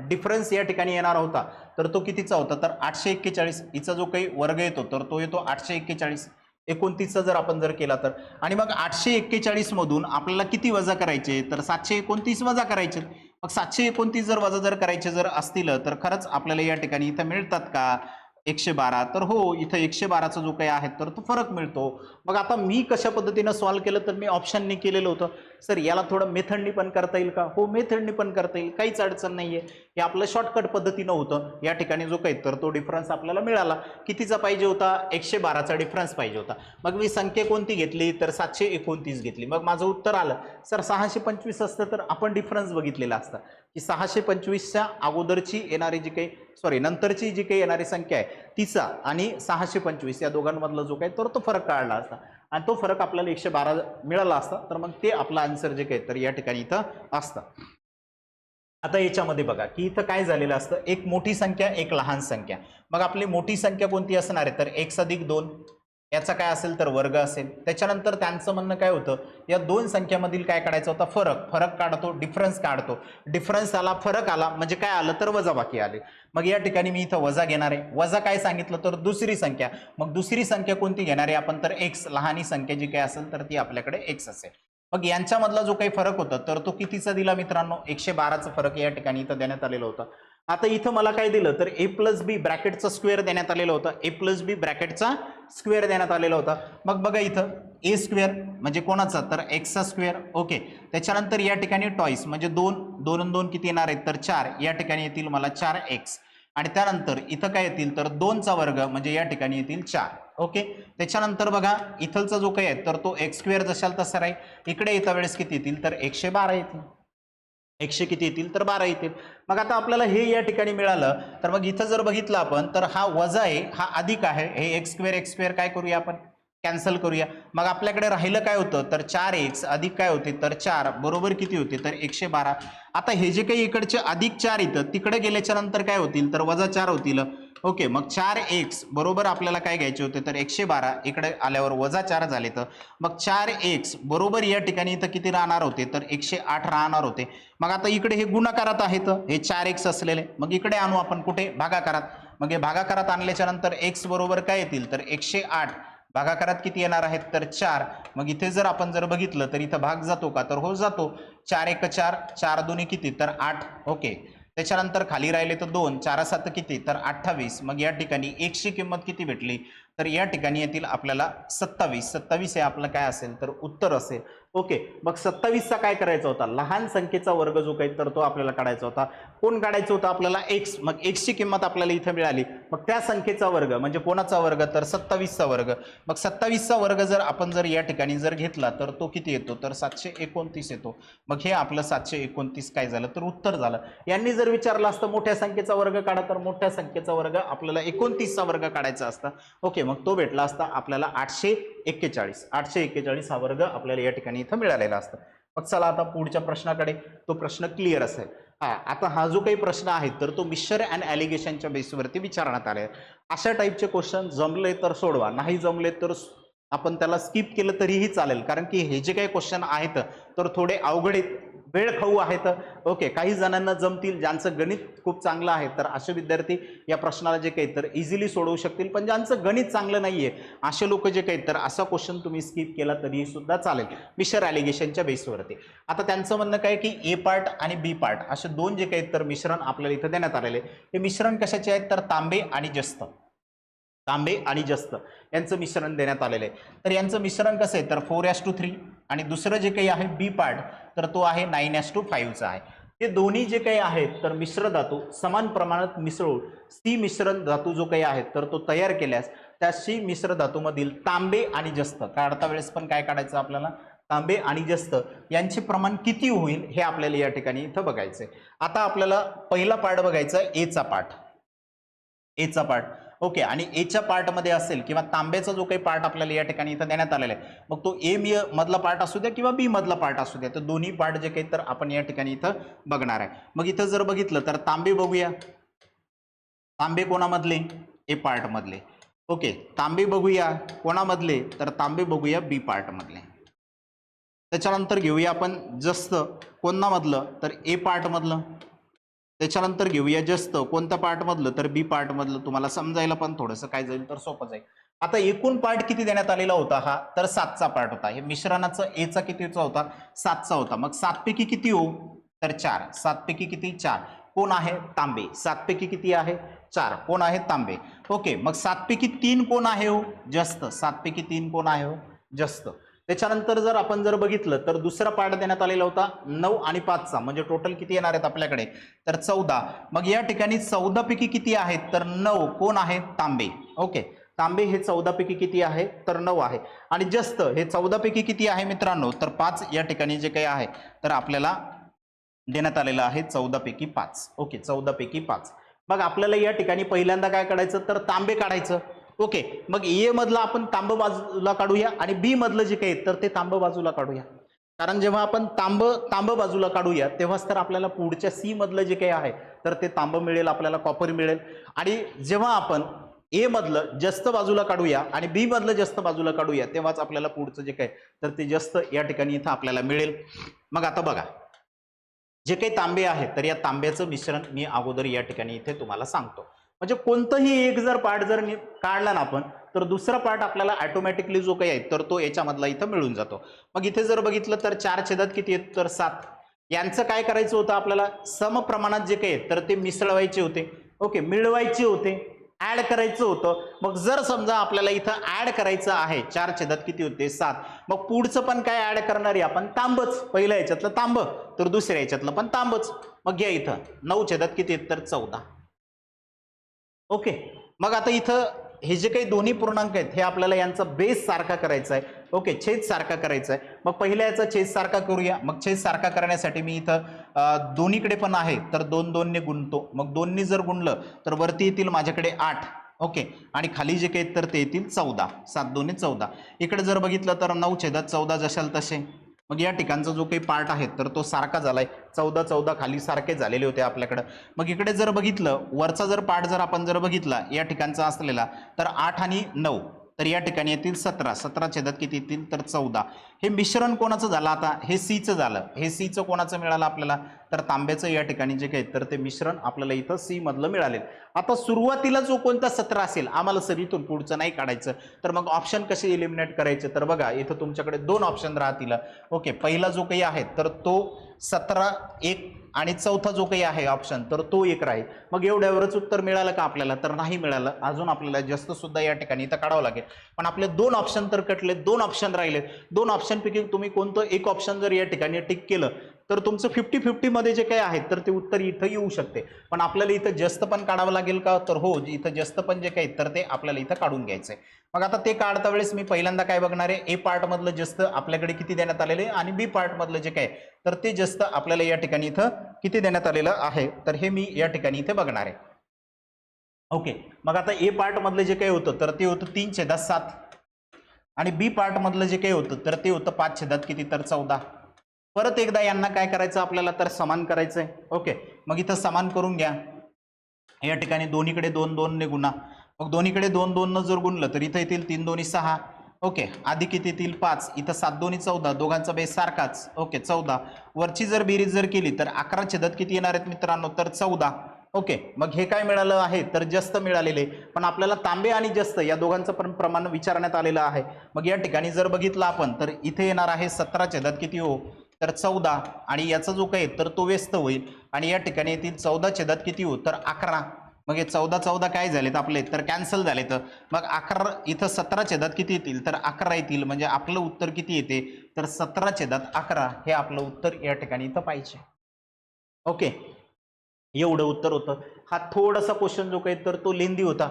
डिफरन्स या ठिकाणी येणार होता तर तो कितीचा होता तर 841. हिचा जो काही वर्ग येतो तर तो येतो 841. 29चा जर आपण जर केला तर, आणि मग 841 मधून आपल्याला किती वजा करायचे तर 729 वजा करायचे. मग 729 जर वजा जर करायचे जर असतील तर खरंच आपल्याला या ठिकाणी इथं मिळतात का 112? तर हो, इथं 112चा जो काही आहे तर तो फरक मिळतो. मग आता मी कशा पद्धतीनं सॉल्व्ह केलं तर मी ऑप्शननी केलेलं होतं. सर याला थोडं मेथडनी पण करता येईल का? हो, मेथडनी पण करता येईल, काहीच अडचण नाहीये. हे आपलं शॉर्टकट पद्धतीनं होतं. या ठिकाणी जो काही तर तो डिफरन्स आपल्याला मिळाला. कितीचा पाहिजे होता? 112चा डिफरन्स पाहिजे होता. मग मी संख्या कोणती घेतली तर 729 घेतली. मग माझं उत्तर आलं. सर 625 असतं तर आपण डिफरन्स बघितलेला असता की 625च्या अगोदरची येणारी जी काही नंतरची जी काही येणारी संख्या आहे तिचा आणि 625 या दोघांमधला जो काही तर तो फरक काढला असता आणि तो फरक आपल्याला 112 मिळाला असता. तर मग ते आपला आन्सर जे काही तर या ठिकाणी इथं असतं. आता याच्यामध्ये बघा की इथं काय झालेलं असतं, एक मोठी संख्या एक लहान संख्या. मग आपली मोठी संख्या कोणती असणार आहे तर x+2 याचा काय असेल तर वर्ग असेल. त्याच्यानंतर त्यांचं म्हणणं काय होतं, या दोन संख्यामधील काय काढायचं होता फरक काढतो, डिफरन्स काढतो. डिफरन्स आला, फरक आला म्हणजे काय आलं तर वजाबाकी आले. मग या ठिकाणी मी इथं वजा घेणार आहे. वजा काय सांगितलं तर दुसरी संख्या. मग दुसरी संख्या कोणती घेणार आहे आपण तर x. लहानी संख्या जी काय असेल तर ती आपल्याकडे x असेल. मग यांच्यामधला जो काही फरक होता तर तो कितीचा दिला मित्रांनो? 112चा फरक या ठिकाणी इथं देण्यात आलेला होता. आता इथं मला काय दिलं तर a+b ब्रॅकेटचा स्क्वेअर देण्यात आलेला होता. a+b ब्रॅकेटचा स्क्वेअर देण्यात आलेला होता. मग बघा इथं a स्क्वेअर म्हणजे कोणाचा तर x चा स्क्वेअर. ओके, त्याच्यानंतर या ठिकाणी टॉईस म्हणजे 2 किती येणार आहेत तर 4. या ठिकाणी येतील मला 4x. आणि त्यानंतर इथं काय येतील तर 2चा वर्ग म्हणजे या ठिकाणी येतील 4. ओके, त्याच्यानंतर बघा इथलचा जो काही आहे तर तो x स्क्वेअर जशाल तसा राहील. इकडे येता वेळेस किती येतील तर 112 येतील. 100 किती येतील तर 12 येतील. मग आता आपल्याला हे या ठिकाणी मिळालं तर मग इथं जर बघितलं आपण तर हा वजा आहे, हा अधिक आहे. हे x स्क्वेअर काय करूया आपण कॅन्सल करूया. मग आपल्याकडे राहिलं काय होतं तर 4x अधिक काय होते तर 4 बरोबर किती होते तर 112. आता हे जे काही इकडचे अधिक 4 येतं तिकडे गेल्याच्या नंतर काय होतील तर वजा 4 होतील. ओके, मग 4x बरोबर आपल्याला काय घ्यायचे होते तर 112, इकडे आल्यावर वजा 4 झाले. तर मग 4x बरोबर या ठिकाणी इथं किती राहणार होते तर 108 राहणार होते. मग आता इकडे हे गुणाकारात आहेत हे 4x असलेले, मग इकडे आणू आपण कुठे भागाकारात. मग हे भागाकारात आणल्याच्या नंतर x बरोबर काय येतील तर 108 भागाकारात किती येणार आहेत तर 4. मग इथे जर आपण जर बघितलं तर इथं भाग जातो का तर हो जातो. 4 1 4, 4 2 किती तर 8. ओके, त्याच्यानंतर खाली राहिले तर 2, 4 7 किती तर 28. मग या ठिकाणी x ची किंमत किती भेटली तर या ठिकाणी येतील आपल्याला 27. 27 हे आपलं काय असेल तर उत्तर असेल. ओके, मग 27चा काय करायचा होता लहान संख्येचा वर्ग जो काही तर तो आपल्याला काढायचा होता. कोण काढायचं होतं आपल्याला x. मग x ची किंमत आपल्याला इथे मिळाली. मग त्या संख्येचा वर्ग म्हणजे कोणाचा वर्ग तर 27चा वर्ग. मग 27चा वर्ग जर आपण जर या ठिकाणी जर घेतला तर तो किती येतो तर 729 येतो. मग हे आपलं 729 काय झालं तर उत्तर झालं. यांनी जर विचारलं असतं मोठ्या संख्येचा वर्ग काढा तर मोठ्या संख्येचा वर्ग आपल्याला 29चा वर्ग काढायचा असता. ओके, मग तो भेटला असता आपल्याला 841. 841 हा वर्ग आपल्याला या ठिकाणी इथं मिळालेला असतं. मग चला आता पुढच्या प्रश्नाकडे. तो प्रश्न क्लिअर असेल. आता हा जो काही प्रश्न आहे तर तो मिक्सचर अँड ॲलिगेशनच्या बेसवरती विचारण्यात आले. अशा टाईपचे क्वेश्चन जमले तर सोडवा, नाही जमले तर आपण त्याला स्किप केलं तरीही चालेल, कारण की हे जे काही क्वेश्चन आहेत तर थोडे अवघड आहेत, वेळ खाऊ आहेत. ओके, काही जणांना जमतील, ज्यांचं गणित खूप चांगलं आहे तर असे विद्यार्थी या प्रश्नाला जे काही तर इझिली सोडवू शकतील. पण ज्यांचं गणित चांगलं नाहीये असे लोक जे काही तर असा क्वेश्चन तुम्ही स्किप केला तरी सुद्धा चालेल मिक्सचर ॲलिगेशनच्या बेसवरती. आता त्यांचं म्हणणं काय की ए पार्ट आणि बी पार्ट असे दोन जे काही तर मिश्रण आपल्याला इथं देण्यात आलेले. हे मिश्रण कशाचे आहेत तर तांबे आणि जस्त. तांबे आणि जस्त यांचं मिश्रण देण्यात आलेलं आहे. तर यांचं मिश्रण कसं आहे तर 4:3 आणि दुसरं जे काही आहे बी पार्ट तर तो आहे 9:5चा आहे. हे दोन्ही जे काही आहेत तर मिश्र धातू समान प्रमाणात मिसळून सी मिश्रण धातू जो काही आहे तर तो तयार केल्यास त्या सी मिश्र धातूमधील तांबे आणि जस्त काढता वेळेस पण काय काढायचं आपल्याला तांबे आणि जस्त यांचे प्रमाण किती होईल हे आपल्याला या ठिकाणी इथं बघायचंय. आता आपल्याला पहिला पार्ट बघायचा आहे एचा पार्ट. एचा पार्ट ओके, आणि एच्या पार्टमध्ये असेल किंवा तांब्याचा जो काही पार्ट आपल्याला या ठिकाणी इथं देण्यात आलेला आहे मग तो ए मधला पार्ट असू द्या किंवा बी मधला पार्ट असू द्या तर दोन्ही पार्ट जे काही तर आपण या ठिकाणी इथं बघणार आहे. मग इथं जर बघितलं तर तांबे बघूया. तांबे कोणामधले ए पार्ट मधले. ओके, तांबे बघूया कोणामधले तर तांबे बघूया बी पार्ट मधले. त्याच्यानंतर घेऊया आपण जस्त कोणामधलं तर ए पार्ट मधलं. त्याच्यानंतर घेऊया जस्त कोणत्या पार्ट मधलं तर बी पार्ट मधलं. तुम्हाला समजायला पण थोडंसं काय जाईल तर सोपं जाईल. आता एकूण पार्ट किती देण्यात आलेला होता हा तर 7चा पार्ट होता. हे मिश्रणाचा एचा कितीचा होता 7चा होता. मग 7 पैकी किती हो तर 4. 7 पैकी किती 4 कोण आहे तांबे. 7 पैकी किती आहे 4 कोण आहे तांबे. ओके, मग 7 पैकी 3 कोण आहे हो जस्त. 7 पैकी 3 कोण आहे हो जस्त. त्याच्यानंतर जर आपण जर बघितलं तर दुसरा पार्ट देण्यात आलेला होता 9 आणि 5चा म्हणजे टोटल किती येणार आहेत आपल्याकडे तर 14. मग या ठिकाणी 14 पैकी किती आहेत तर 9 कोण आहेत तांबे. ओके, तांबे हे 14 पैकी किती आहे तर 9 आहे. आणि जस्त हे 14 पैकी किती आहे मित्रांनो तर 5 या ठिकाणी जे काही आहे तर आपल्याला देण्यात आलेलं आहे 14 पैकी 5. ओके, 14 पैकी 5. मग आपल्याला या ठिकाणी पहिल्यांदा काय काढायचं तर तांबे काढायचं. ओके, मग ए मधलं आपण तांब बाजूला काढूया आणि बी मधलं जे काही तर ते तांब बाजूला काढूया. कारण जेव्हा आपण तांब बाजूला काढूया तेव्हाच तर आपल्याला पुढच्या सी मधलं जे काही आहे तर ते तांब मिळेल, आपल्याला कॉपर मिळेल. आणि जेव्हा आपण ए मधलं जास्त बाजूला काढूया आणि बी मधलं जास्त बाजूला काढूया तेव्हाच आपल्याला पुढचं जे काही तर ते जास्त या ठिकाणी इथं आपल्याला मिळेल. मग आता बघा जे काही तांबे आहेत तर या तांब्याचं मिश्रण मी अगोदर या ठिकाणी इथे तुम्हाला सांगतो. म्हणजे कोणतंही एक जर पार्ट जर काढला ना आपण तर दुसरा पार्ट आपल्याला ऑटोमॅटिकली जो काही आहे तर तो याच्यामधला इथं मिळून जातो. मग इथे जर बघितलं तर 4 छेदात किती आहेत तर 7. यांचं काय करायचं होतं आपल्याला समप्रमाणात जे काही आहेत तर ते मिसळवायचे होते. ओके, मिळवायचे होते, ऍड करायचं होतं. मग जर समजा आपल्याला इथं ऍड करायचं आहे 4 छेदात किती होते 7 मग पुढचं पण काय ऍड करणार आहे आपण तांबच. पहिल्या याच्यातलं तांब तर दुसऱ्या याच्यातलं पण तांबच. मग घ्या इथं 9 छेदात किती आहेत तर 14. ओके, मग आता इथं हे जे काही दोन्ही पूर्णांक आहेत हे आपल्याला यांचा बेस सारखा करायचा आहे. ओके, छेद सारखा करायचा आहे. मग पहिल्या याचा छेद सारखा करूया. मग छेद सारखा करण्यासाठी मी इथं दोन्हीकडे पण आहे तर 2 2 ने गुणतो. मग 2 ने जर गुणलं तर वरती येतील माझ्याकडे 8 ओके, आणि खाली जे काही तर ते येतील 14, 7 2 14. इकडे जर बघितलं तर 9/14 जशाल तसे. मग या ठिकाणचा जो काही पार्ट आहे तर तो सारखा झालाय, 14 14 खाली सारखे झालेले होते आपल्याकडे. मग इकडे जर बघितलं वरचा जर पार्ट जर आपण जर बघितला या ठिकाणचा असलेला तर 8 आणि 9, तर या ठिकाणी येतील 17, 17 छेदात किती येतील तर 14. हे मिश्रण कोणाचं झालं आता, हे सीचं झालं. हे सीचं कोणाचं मिळालं आपल्याला तर तांब्याचं या ठिकाणी जे काही तर ते मिश्रण आपल्याला इथं सी मधलं मिळाले. आता सुरुवातीला जो कोणता 17 असेल आम्हाला सर इथून पुढचं नाही काढायचं, तर मग ऑप्शन कसे एलिमिनेट करायचे, तर बघा इथं तुमच्याकडे 2 ऑप्शन राहतील. ओके, पहिला जो काही आहे तर तो 17 1 आणि चौथा जो काही आहे ऑप्शन तर तो 1 राहील. मग एवढ्यावरच उत्तर मिळालं का आपल्याला तर नाही मिळालं. अजून आपल्याला जास्त सुद्धा या ठिकाणी इथं काढावं लागेल. पण आपले 2 ऑप्शन तर कटले, 2 ऑप्शन राहिले. 2 ऑप्शनपैकी तुम्ही कोणतं एक ऑप्शन जर या ठिकाणी टिक केलं तर तुमचं 50-50 मध्ये जे काही आहे तर ते उत्तर इथं येऊ शकते. पण आपल्याला इथं जास्त पण काढावं लागेल का तर हो, इथं जास्त पण जे काही तर ते आपल्याला इथं काढून घ्यायचं आहे. मग आता ते काढता वेळेस मी पहिल्यांदा काय बघणार आहे, ए पार्ट मधलं जास्त आपल्याकडे किती देण्यात आलेले आणि बी पार्ट मधलं जे काय तर ते जास्त आपल्याला या ठिकाणी इथं किती देण्यात आलेलं आहे तर हे मी या ठिकाणी इथे बघणार आहे. ओके, मग आता ए पार्ट मधलं जे काही होतं तर ते होतं 3/7 आणि बी पार्ट मधलं जे काही होतं तर ते होतं 5 छेदात किती तर 14. परत एकदा यांना काय करायचं आपल्याला तर समान करायचंय. ओके, मग इथं समान करून घ्या. या ठिकाणी दोन्हीकडे 2 2 ने गुणा. मग दोन्हीकडे 2 2 न जर गुणलं तर इथं येतील 3 2 6. ओके, आधी किती येतील 5, इथं 7 2 14, दोघांचा बेस सारखाच. ओके 14, वरची जर बेरीज जर केली तर 11 छेदात किती येणार आहेत मित्रांनो तर 14. ओके, मग हे काय मिळालं आहे तर जास्त मिळालेले, पण आपल्याला तांबे आणि जास्त या दोघांचं पण प्रमाण विचारण्यात आलेलं आहे. मग या ठिकाणी जर बघितलं आपण तर इथे येणार आहे 17 छेदात किती हो तर 14, आणि याचा जो काही तर तो व्यस्त होईल, आणि या ठिकाणी येतील 14 छेदात किती हो तर 11. मग हे 14 14 काय झालेत आपले तर कॅन्सल झालेत. मग 11 इथं 17 छेदात किती येतील तर 11 येतील, म्हणजे आपलं उत्तर किती येते तर 17 छेदात 11 हे आपलं उत्तर या ठिकाणी इथं पाहिजे. ओके, एवढं उत्तर होतं. हा थोडासा क्वेश्चन जो काही तर तो लेंदी होता,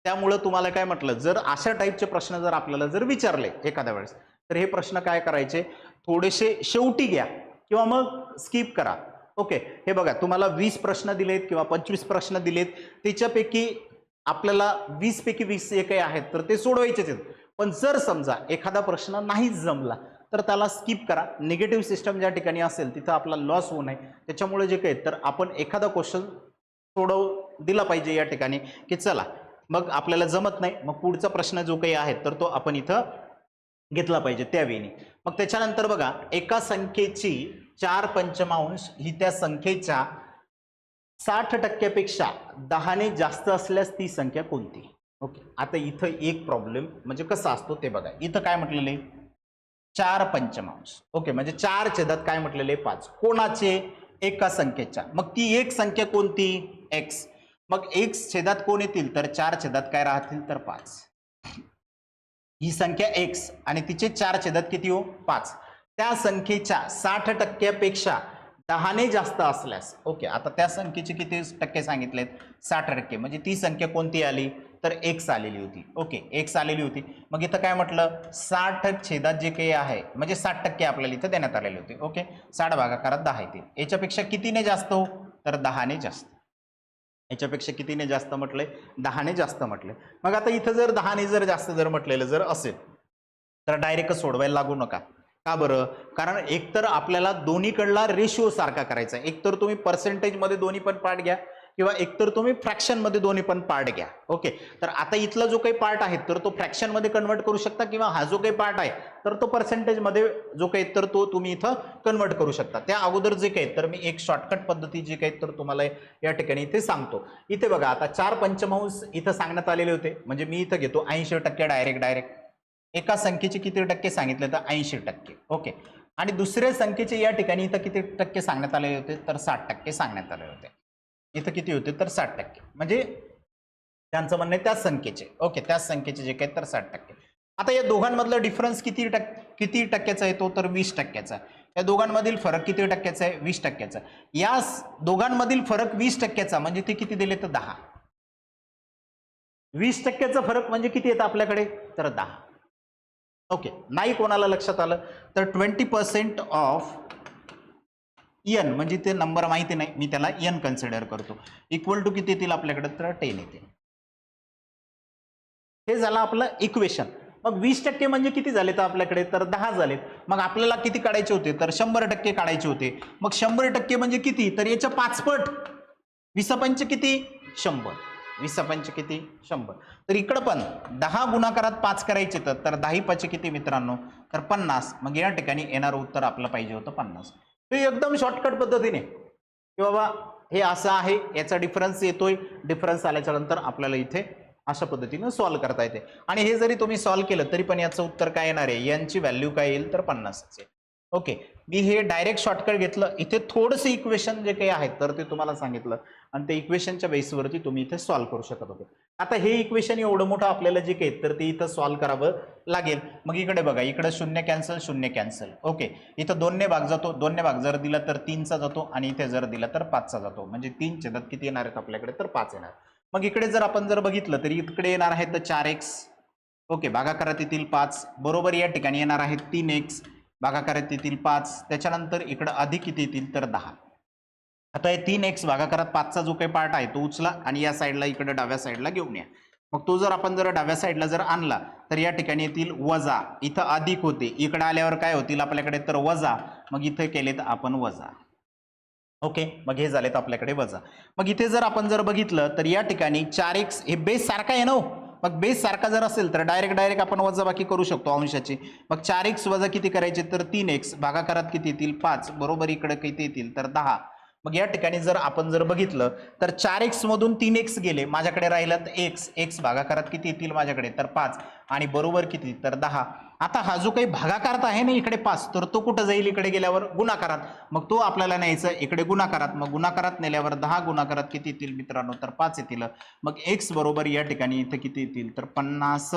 त्यामुळं तुम्हाला काय म्हटलं जर अशा टाईपचे प्रश्न जर आपल्याला जर विचारले एखाद्या वेळेस तर हे प्रश्न काय करायचे थोडेसे शेवटी घ्या किंवा मग स्किप करा. ओके, हे बघा तुम्हाला 20 प्रश्न दिलेत किंवा 25 प्रश्न दिलेत, त्याच्यापैकी आपल्याला 20 पैकी 20 जे काही आहेत तर ते सोडवायचेच आहेत. पण जर समजा एखादा प्रश्न नाहीच जमला तर त्याला स्किप करा. निगेटिव्ह सिस्टम ज्या ठिकाणी असेल तिथं आपला लॉस होऊ नये, त्याच्यामुळे जे काही तर आपण एखादा क्वेश्चन सोडव दिला पाहिजे या ठिकाणी की चला मग आपल्याला जमत नाही मग पुढचा प्रश्न जो काही आहे तर तो आपण इथं घेतला पाहिजे त्यावेळी. मग त्याच्यानंतर बघा एका संख्येची 4 पंचमांश ही त्या संख्येच्या 60% 10 ने जास्त असल्यास ती संख्या कोणती. ओके, आता इथं एक प्रॉब्लेम म्हणजे कसा असतो ते बघा. इथं काय म्हटलेलं आहे 4 पंचमांश. ओके, म्हणजे 4 छेदात काय म्हटलेले 5 कोणाचे एका संख्येच्या. मग ती एक संख्या कोणती x. मग x छेदात कोण येतील तर 4 छेदात काय राहतील तर 5. ही संख्या x आणि तिचे 4 छेदात किती हो 5. त्या संख्येच्या 60% 10 ने जास्त असल्यास. ओके, आता त्या संख्येचे किती टक्के सांगितलेत 60%, म्हणजे ती संख्या कोणती आली तर x आलेली होती. ओके, x आलेली होती. मग इथं काय म्हटलं 60 छेदात जे काही आहे म्हणजे 60% आपल्याला इथं देण्यात आलेले होते. ओके, 60 भागाकारात 10 येतील. याच्यापेक्षा कितीने जास्त हो तर 10 ने जास्त. याच्यापेक्षा कितीने जास्त म्हटले 10 ने जास्त म्हटले. मग आता इथं जर 10 ने जर जास्त जर म्हटलेलं जर असेल तर डायरेक्ट सोडवायला लागू नका. का बरं, कारण एकतर आपल्याला दोन्हीकडला रेशिओ सारखा करायचा आहे. एकतर तुम्ही पर्सेंटेजमध्ये दोन्ही पण पार्ट घ्या किंवा एकतर तुम्ही फ्रॅक्शनमध्ये दोन्ही पण पार्ट घ्या. ओके, तर आता इथला जो काही पार्ट आहे तर तो फ्रॅक्शनमध्ये कन्वर्ट करू शकता किंवा हा जो काही पार्ट आहे तर तो पर्सेंटेजमध्ये जो काही तर तो तुम्ही इथं कन्वर्ट करू शकता. त्या अगोदर जे काही तर मी एक शॉर्टकट पद्धती जे काही तर तुम्हाला या ठिकाणी इथे सांगतो. इथे बघा आता 4 पंचमांश इथं सांगण्यात आलेले होते, म्हणजे मी इथं घेतो 80% डायरेक्ट. एका संख्येचे किती टक्के सांगितले तर 80%. ओके, आणि दुसऱ्या संख्येचे या ठिकाणी इथं किती टक्के सांगण्यात आलेले होते तर 60% सांगण्यात आले होते. इथं किती होते तर 60%, म्हणजे त्यांचं म्हणणं आहे त्याच संख्येचे. ओके, त्याच संख्येचे जे काही तर 60%. आता या दोघांमधला डिफरन्स किती टक्क्याचा येतो तर 20%चा. या दोघांमधील फरक किती टक्क्याचा आहे 20%चा. या दोघांमधील फरक 20%चा म्हणजे ते किती दिले तर 10. 20%चा फरक म्हणजे किती येतं आपल्याकडे तर 10. ओके, नाही कोणाला लक्षात आलं तर 20% ऑफ n, म्हणजे ते नंबर माहिती नाही मी त्याला n कन्सिडर करतो, इक्वल टू किती येतील आपल्याकडे तर 10 येतील. हे झालं आपलं इक्वेशन. मग 20% म्हणजे किती झाले तर आपल्याकडे तर 10 झालेत. मग आपल्याला किती काढायचे होते तर 100% काढायचे होते. मग 100% म्हणजे किती तर याच्या 5 पट. 20 पंच किती 100. 20 पंच किती 100. तर इकडं पण 10 गुणाकारात 5 करायचे तर 10 पाचे किती मित्रांनो तर 50. मग या ठिकाणी येणारं उत्तर आपलं पाहिजे होतं 50. हे एकदम शॉर्टकट पद्धतीने की बाबा हे असं आहे, याचा डिफरन्स येतोय, डिफरन्स आल्याच्या नंतर आपल्याला इथे अशा पद्धतीने सॉल्व्ह करता येते. आणि हे जरी तुम्ही सॉल्व्ह केलं तरी पण याचं उत्तर काय येणार आहे, यांची व्हॅल्यू काय येईल तर 50 आहे. ओके, मी हे डायरेक्ट शॉर्टकट घेतलं. इथे थोडंसं इक्वेशन जे काही आहेत तर ते तुम्हाला सांगितलं आणि ते इक्वेशनच्या बेसवरती तुम्ही इथे सॉल्व्ह करू शकत होते. आता हे इक्वेशन एवढं मोठं आपल्याला जे काही तर ते इथं सॉल्व्ह करावं लागेल. मग इकडे बघा, इकडे 0 कॅन्सल 0 कॅन्सल. ओके, इथं 2 ने भाग जातो, 2 ने भाग जर दिला तर 3चा जातो आणि इथे जर दिला तर 5चा जातो. म्हणजे 3 छेदात किती येणार आहेत आपल्याकडे तर 5 येणार. मग इकडे जर आपण जर बघितलं तर इकडे येणार आहे तर 4x. ओके, भागाकारात येतील 5 बरोबर. या ठिकाणी येणार आहे 3x भागाकारात येतील 5. त्याच्यानंतर इकडे अधिक किती येतील तर 10. आता हे 3x भागाकारात 5चा जो काही पार्ट आहे तो उचला आणि या साईडला इकडे डाव्या साईडला घेऊन या. मग तो जर आपण जर डाव्या साईडला जर आणला तर या ठिकाणी येतील वजा. इथं अधिक होते, इकडे आल्यावर काय होतील आपल्याकडे तर वजा. मग इथे केलेत आपण वजा. ओके, मग हे झालेत आपल्याकडे वजा. मग इथे जर आपण जर बघितलं तर या ठिकाणी 4x हे बेस सारखा आहे ना. मग बेस सारखा जर असेल तर डायरेक्ट आपण वजाबाकी करू शकतो अंशाची. मग 4x वजा किती करायचे तर 3x भागाकारात किती येतील 5 बरोबर. इकडे किती येतील तर 10. मग या ठिकाणी जर आपण जर बघितलं तर 4x मधून 3x गेले, माझ्याकडे राहिलं तर x भागाकारात किती येतील माझ्याकडे तर 5 आणि बरोबर किती तर 10. आता हा जो काही भागाकारात आहे ना इकडे 5 तर तो कुठं जाईल इकडे गेल्यावर गुणाकारात. मग तो आपल्याला न्यायचा इकडे गुणाकारात. मग गुणाकारात नेल्यावर 10 गुणाकारात किती येतील मित्रांनो तर 5 येतील. मग x बरोबर या ठिकाणी इथे किती येतील तर 50.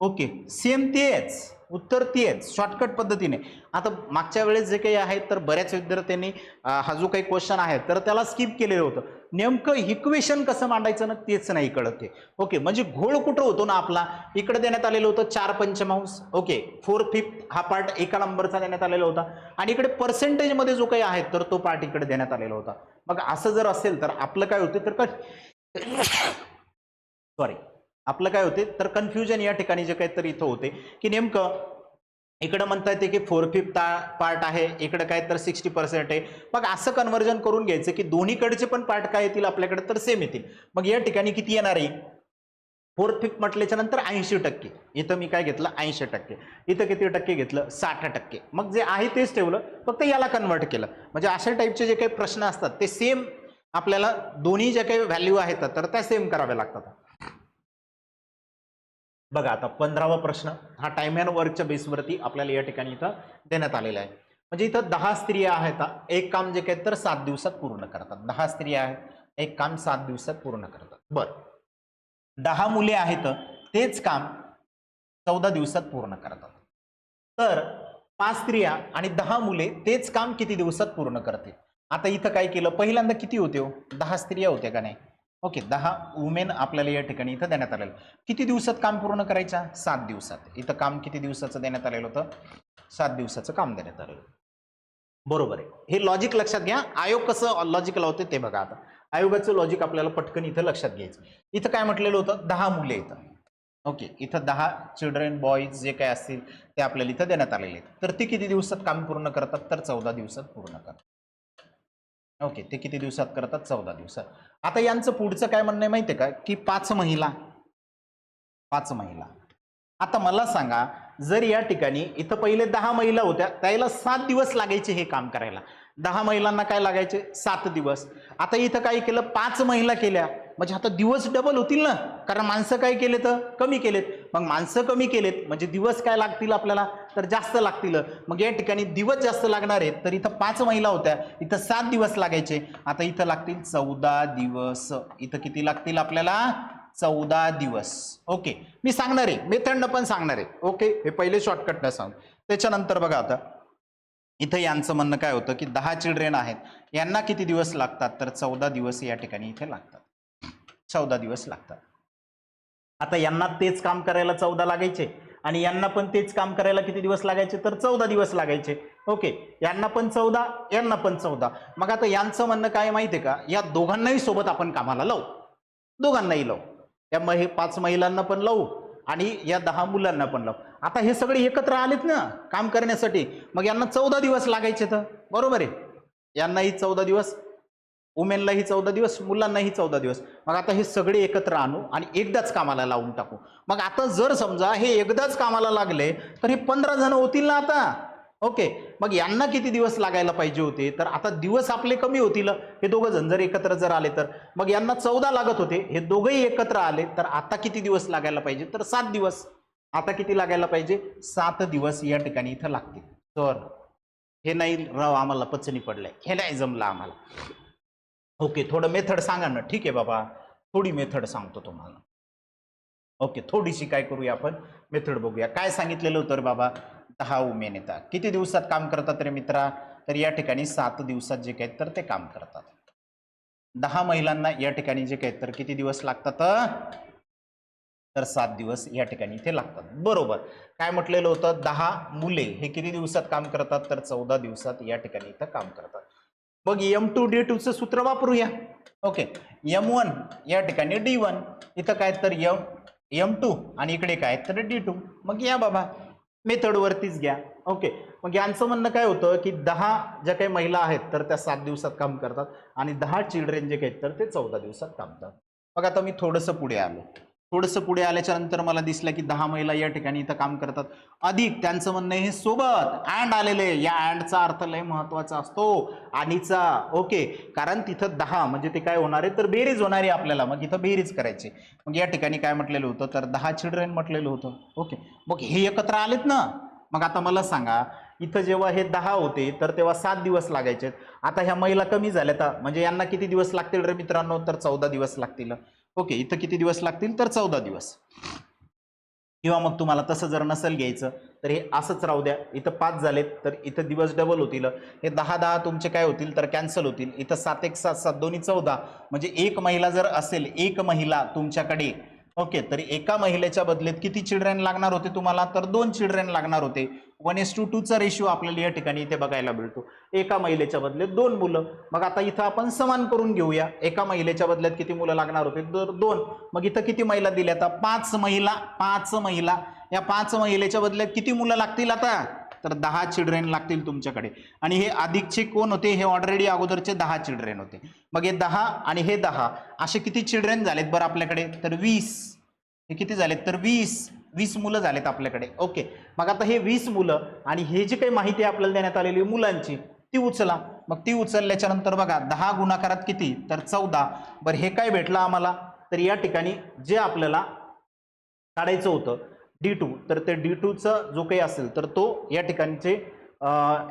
ओके, सेम तेच उत्तर तेच शॉर्टकट पद्धतीने. आता मागच्या वेळेस जे काही आहे तर बऱ्याच विद्यार्थ्यांनी हा जो काही क्वेश्चन आहे तर त्याला स्किप केलेलं होतं. नेमकं इक्वेशन कसं मांडायचं ना तेच नाही कळत आहे. ओके, म्हणजे घोळ कुठं होतो ना आपला, इकडे देण्यात आलेलं होतं 4/5. ओके, 4/5 हा पार्ट एका नंबरचा देण्यात आलेला होता आणि इकडे पर्सेंटेज मध्ये जो काही आहे तर तो पार्ट इकडे देण्यात आलेला होता. मग असं जर असेल तर आपलं काय होते तर सॉरी आपलं काय होते तर कन्फ्युजन या ठिकाणी जे काही तर इथं होते की नेमकं इकडे म्हणता येते की 4/5 पार्ट आहे, इकडे काय तर 60% आहे. मग असं कन्व्हर्जन करून घ्यायचं की दोन्हीकडचे पण पार्ट काय येतील आपल्याकडे तर सेम येतील. मग या ठिकाणी किती येणार आहे 4/5 म्हटल्याच्या नंतर 80%. इथं मी काय घेतलं 80%. इथं किती टक्के घेतलं 60%. मग जे आहे तेच ठेवलं, फक्त याला कन्वर्ट केलं. म्हणजे अशा टाईपचे जे काही प्रश्न असतात ते सेम आपल्याला दोन्ही ज्या काही व्हॅल्यू आहेत तर त्या सेम कराव्या लागतात. बघा आता 15वा प्रश्न हा टाइम अँड वर्कच्या बेसवरती आपल्याला या ठिकाणी इथं देण्यात आलेला आहे. म्हणजे इथं 10 स्त्रिया आहेत, एक काम जे काही तर 7 दिवसात पूर्ण करतात. 10 स्त्रिया आहेत, एक काम 7 दिवसात पूर्ण करतात. बरं, 10 मुले आहेत, तेच काम 14 दिवसात पूर्ण करतात. तर 5 स्त्रिया आणि 10 मुले तेच काम किती दिवसात पूर्ण करतील. आता इथं काय केलं, पहिल्यांदा किती होते 10 स्त्रिया होत्या का नाही. ओके, 10 वुमेन आपल्याला या ठिकाणी इथं देण्यात आलेलं. किती दिवसात काम पूर्ण करायचं 7 दिवसात. इथं काम किती दिवसाचं देण्यात आलेलं होतं 7 दिवसाचं काम देण्यात आलेलं. बरोबर आहे, हे लॉजिक लक्षात घ्या. आयोग कसं लॉजिक लावते ते बघा. आता आयोगाचं लॉजिक आपल्याला पटकन इथं लक्षात घ्यायचं. इथं काय म्हटलेलं होतं 10 मुले इथं. ओके, इथं 10 चिल्ड्रन बॉईज जे काय असतील ते आपल्याला इथं देण्यात आलेले आहेत. तर ते किती दिवसात काम पूर्ण करतात तर 14 दिवसात पूर्ण करतात. ओके, ते किती दिवसात करतात 14 दिवसात. आता यांचं पुढचं काय म्हणणं आहे माहिती आहे का की 5 महिला. आता मला सांगा, जर या ठिकाणी इथं पहिले 10 महिला होत्या त्याला 7 दिवस लागायचे हे काम करायला. 10 महिलांना काय लागायचे 7 दिवस. आता इथं काय केलं 5 महिला केल्या, म्हणजे आता दिवस डबल होतील ना, कारण माणसं काय केले तर कमी केलेत. मग माणसं कमी केलेत म्हणजे दिवस काय लागतील आपल्याला तर जास्त लागतील. मग या ठिकाणी दिवस जास्त लागणार आहेत. तर इथं 5 महिला होत्या, इथं 7 दिवस लागायचे. आता इथं लागतील 14 दिवस. इथं किती लागतील आपल्याला 14 दिवस. ओके, मी सांगणार आहे मेथडनं पण सांगणार आहे. ओके, हे पहिले शॉर्टकटनं सांग. त्याच्यानंतर बघा आता इथं यांचं म्हणणं काय होतं की 10 चिल्ड्रेन आहेत, यांना किती दिवस लागतात तर 14 दिवस या ठिकाणी इथे लागतात. 14 दिवस लागतात. आता यांना तेच काम करायला 14 लागायचे आणि यांना पण तेच काम करायला किती दिवस लागायचे तर 14 दिवस लागायचे. ओके, यांना पण 14, यांना पण 14. मग आता यांचं म्हणणं काय माहितीये का, या दोघांनाही सोबत आपण कामाला लावू, दोघांनाही लावू. त्या 5 महिलांना पण लावू आणि या 10 मुलांना पण लावू. आता हे सगळे एकत्र आलेत ना काम करण्यासाठी, मग यांना 14 दिवस लागायचे तर बरोबर आहे. यांनाही 14 दिवस, वुमेनलाही 14 दिवस, मुलांनाही 14 दिवस. मग आता हे सगळे एकत्र आणू आणि एकदाच कामाला लावून टाकू. मग आता जर समजा हे एकदाच कामाला लागले तर हे 15 जण होतील ना आता. ओके, मग यांना किती दिवस लागायला पाहिजे होते, तर आता दिवस आपले कमी होतील. हे दोघं जण जर एकत्र जर आले तर मग यांना 14 लागत होते, हे दोघंही एकत्र आले तर आता किती दिवस लागायला पाहिजे, तर 7 दिवस. आता किती लागायला पाहिजे, 7 दिवस या ठिकाणी इथं लागतील. तर हे नाही राव आम्हाला पचनी पडलंय, हे नाही जमलं आम्हाला. ओके, थोडं मेथड सांगा ना. ठीक आहे बाबा, थोडी मेथड सांगतो तुम्हाला. ओके, थोडीशी काय करूया आपण, मेथड बघूया. काय सांगितलेलं होतं बाबा, 10 वुमेन येतात. किती दिवसात काम करतात रे मित्रा, तर या ठिकाणी 7 दिवसात जे काही तर ते काम करतात. 10 महिलांना या ठिकाणी जे काही तर किती दिवस लागतात, तर 7 दिवस या ठिकाणी इथे लागतात. बरोबर. काय म्हटलेलं होतं, 10 मुले हे किती दिवसात काम करतात, तर 14 दिवसात या ठिकाणी इथं काम करतात. मग M2 D2 चं सूत्र वापरूया. ओके, M1 या ठिकाणी D1, इथं काय तर M2 आणि इकडे काय तर D2. मग या बाबा मेथड वरतीच घ्या. ओके, मग यांचं म्हणणं काय होतं की 10 ज्या काही महिला आहेत तर त्या 7 दिवसात काम करतात आणि 10 चिल्ड्रेन जे काही तर ते 14 दिवसात काम करतात. मग आता मी थोडंसं पुढे आलो. थोडंसं पुढे आल्याच्या नंतर मला दिसलं की 10 महिला या ठिकाणी इथं काम करतात, अधिक त्यांचं म्हणणं हे सोबत अँड आलेले. या अँडचा अर्थ लय महत्वाचा असतो, आणीचा. ओके, कारण तिथं 10 म्हणजे ते काय होणार आहे, तर बेरीज होणार आहे आपल्याला. मग इथं बेरीज करायची. मग या ठिकाणी काय म्हटलेलं होतं, तर 10 चिल्ड्रेन म्हटलेलं होतं. ओके, मग हे एकत्र आलेत ना. मग आता मला सांगा, इथं जेव्हा हे 10 होते तर तेव्हा 7 दिवस लागायचे. आता ह्या महिला कमी झाल्या, म्हणजे यांना किती दिवस लागतील रे मित्रांनो, तर 14 दिवस लागतील. ओके, इथं किती दिवस लागतील, तर 14 दिवस. किंवा मग तुम्हाला तसं जर नसेल घ्यायचं तर हे असंच राहू द्या. इथं 5 झालेत तर इथं दिवस डबल होतील. हे 10 तुमचे काय होतील, तर कॅन्सल होतील. इथं 7 1 7 7 दोन्ही 14. म्हणजे एक महिला जर असेल, एक महिला तुमच्याकडे, ओके, तर एका महिलेच्या बदल्यात किती चिल्ड्रेन लागणार होते तुम्हाला, तर 2 चिल्ड्रेन लागणार होते. 1:2 चा रेशिओ आपल्याला या ठिकाणी इथे बघायला मिळतो. एका महिलेच्या बदल्यात 2 मुलं. मग आता इथं आपण समान करून घेऊया. एका महिलेच्या बदल्यात किती मुलं लागणार होते, तर 2. मग इथं किती महिला दिल्या, आता 5 महिला. 5 महिला, या 5 महिलेच्या बदल्यात किती मुलं लागतील आता, तर 10 चिल्ड्रेन लागतील तुमच्याकडे. आणि हे अधिकचे कोण होते, हे ऑलरेडी अगोदरचे 10 चिल्ड्रेन होते. मग हे 10 आणि हे 10 असे किती चिल्ड्रेन झालेत बरं आपल्याकडे, तर 20. हे किती झालेत, तर 20 मुलं झालेत आपल्याकडे. ओके, मग आता हे 20 मुलं आणि हे जी काही माहिती आपल्याला देण्यात आलेली मुलांची ती उचला. मग ती उचलल्याच्या नंतर बघा 10 गुणाकारात किती, तर 14. बरं, हे काय भेटलं आम्हाला, तर या ठिकाणी जे आपल्याला काढायचं होतं D2, तर ते D2चा जो काही असेल तर तो या ठिकाणचे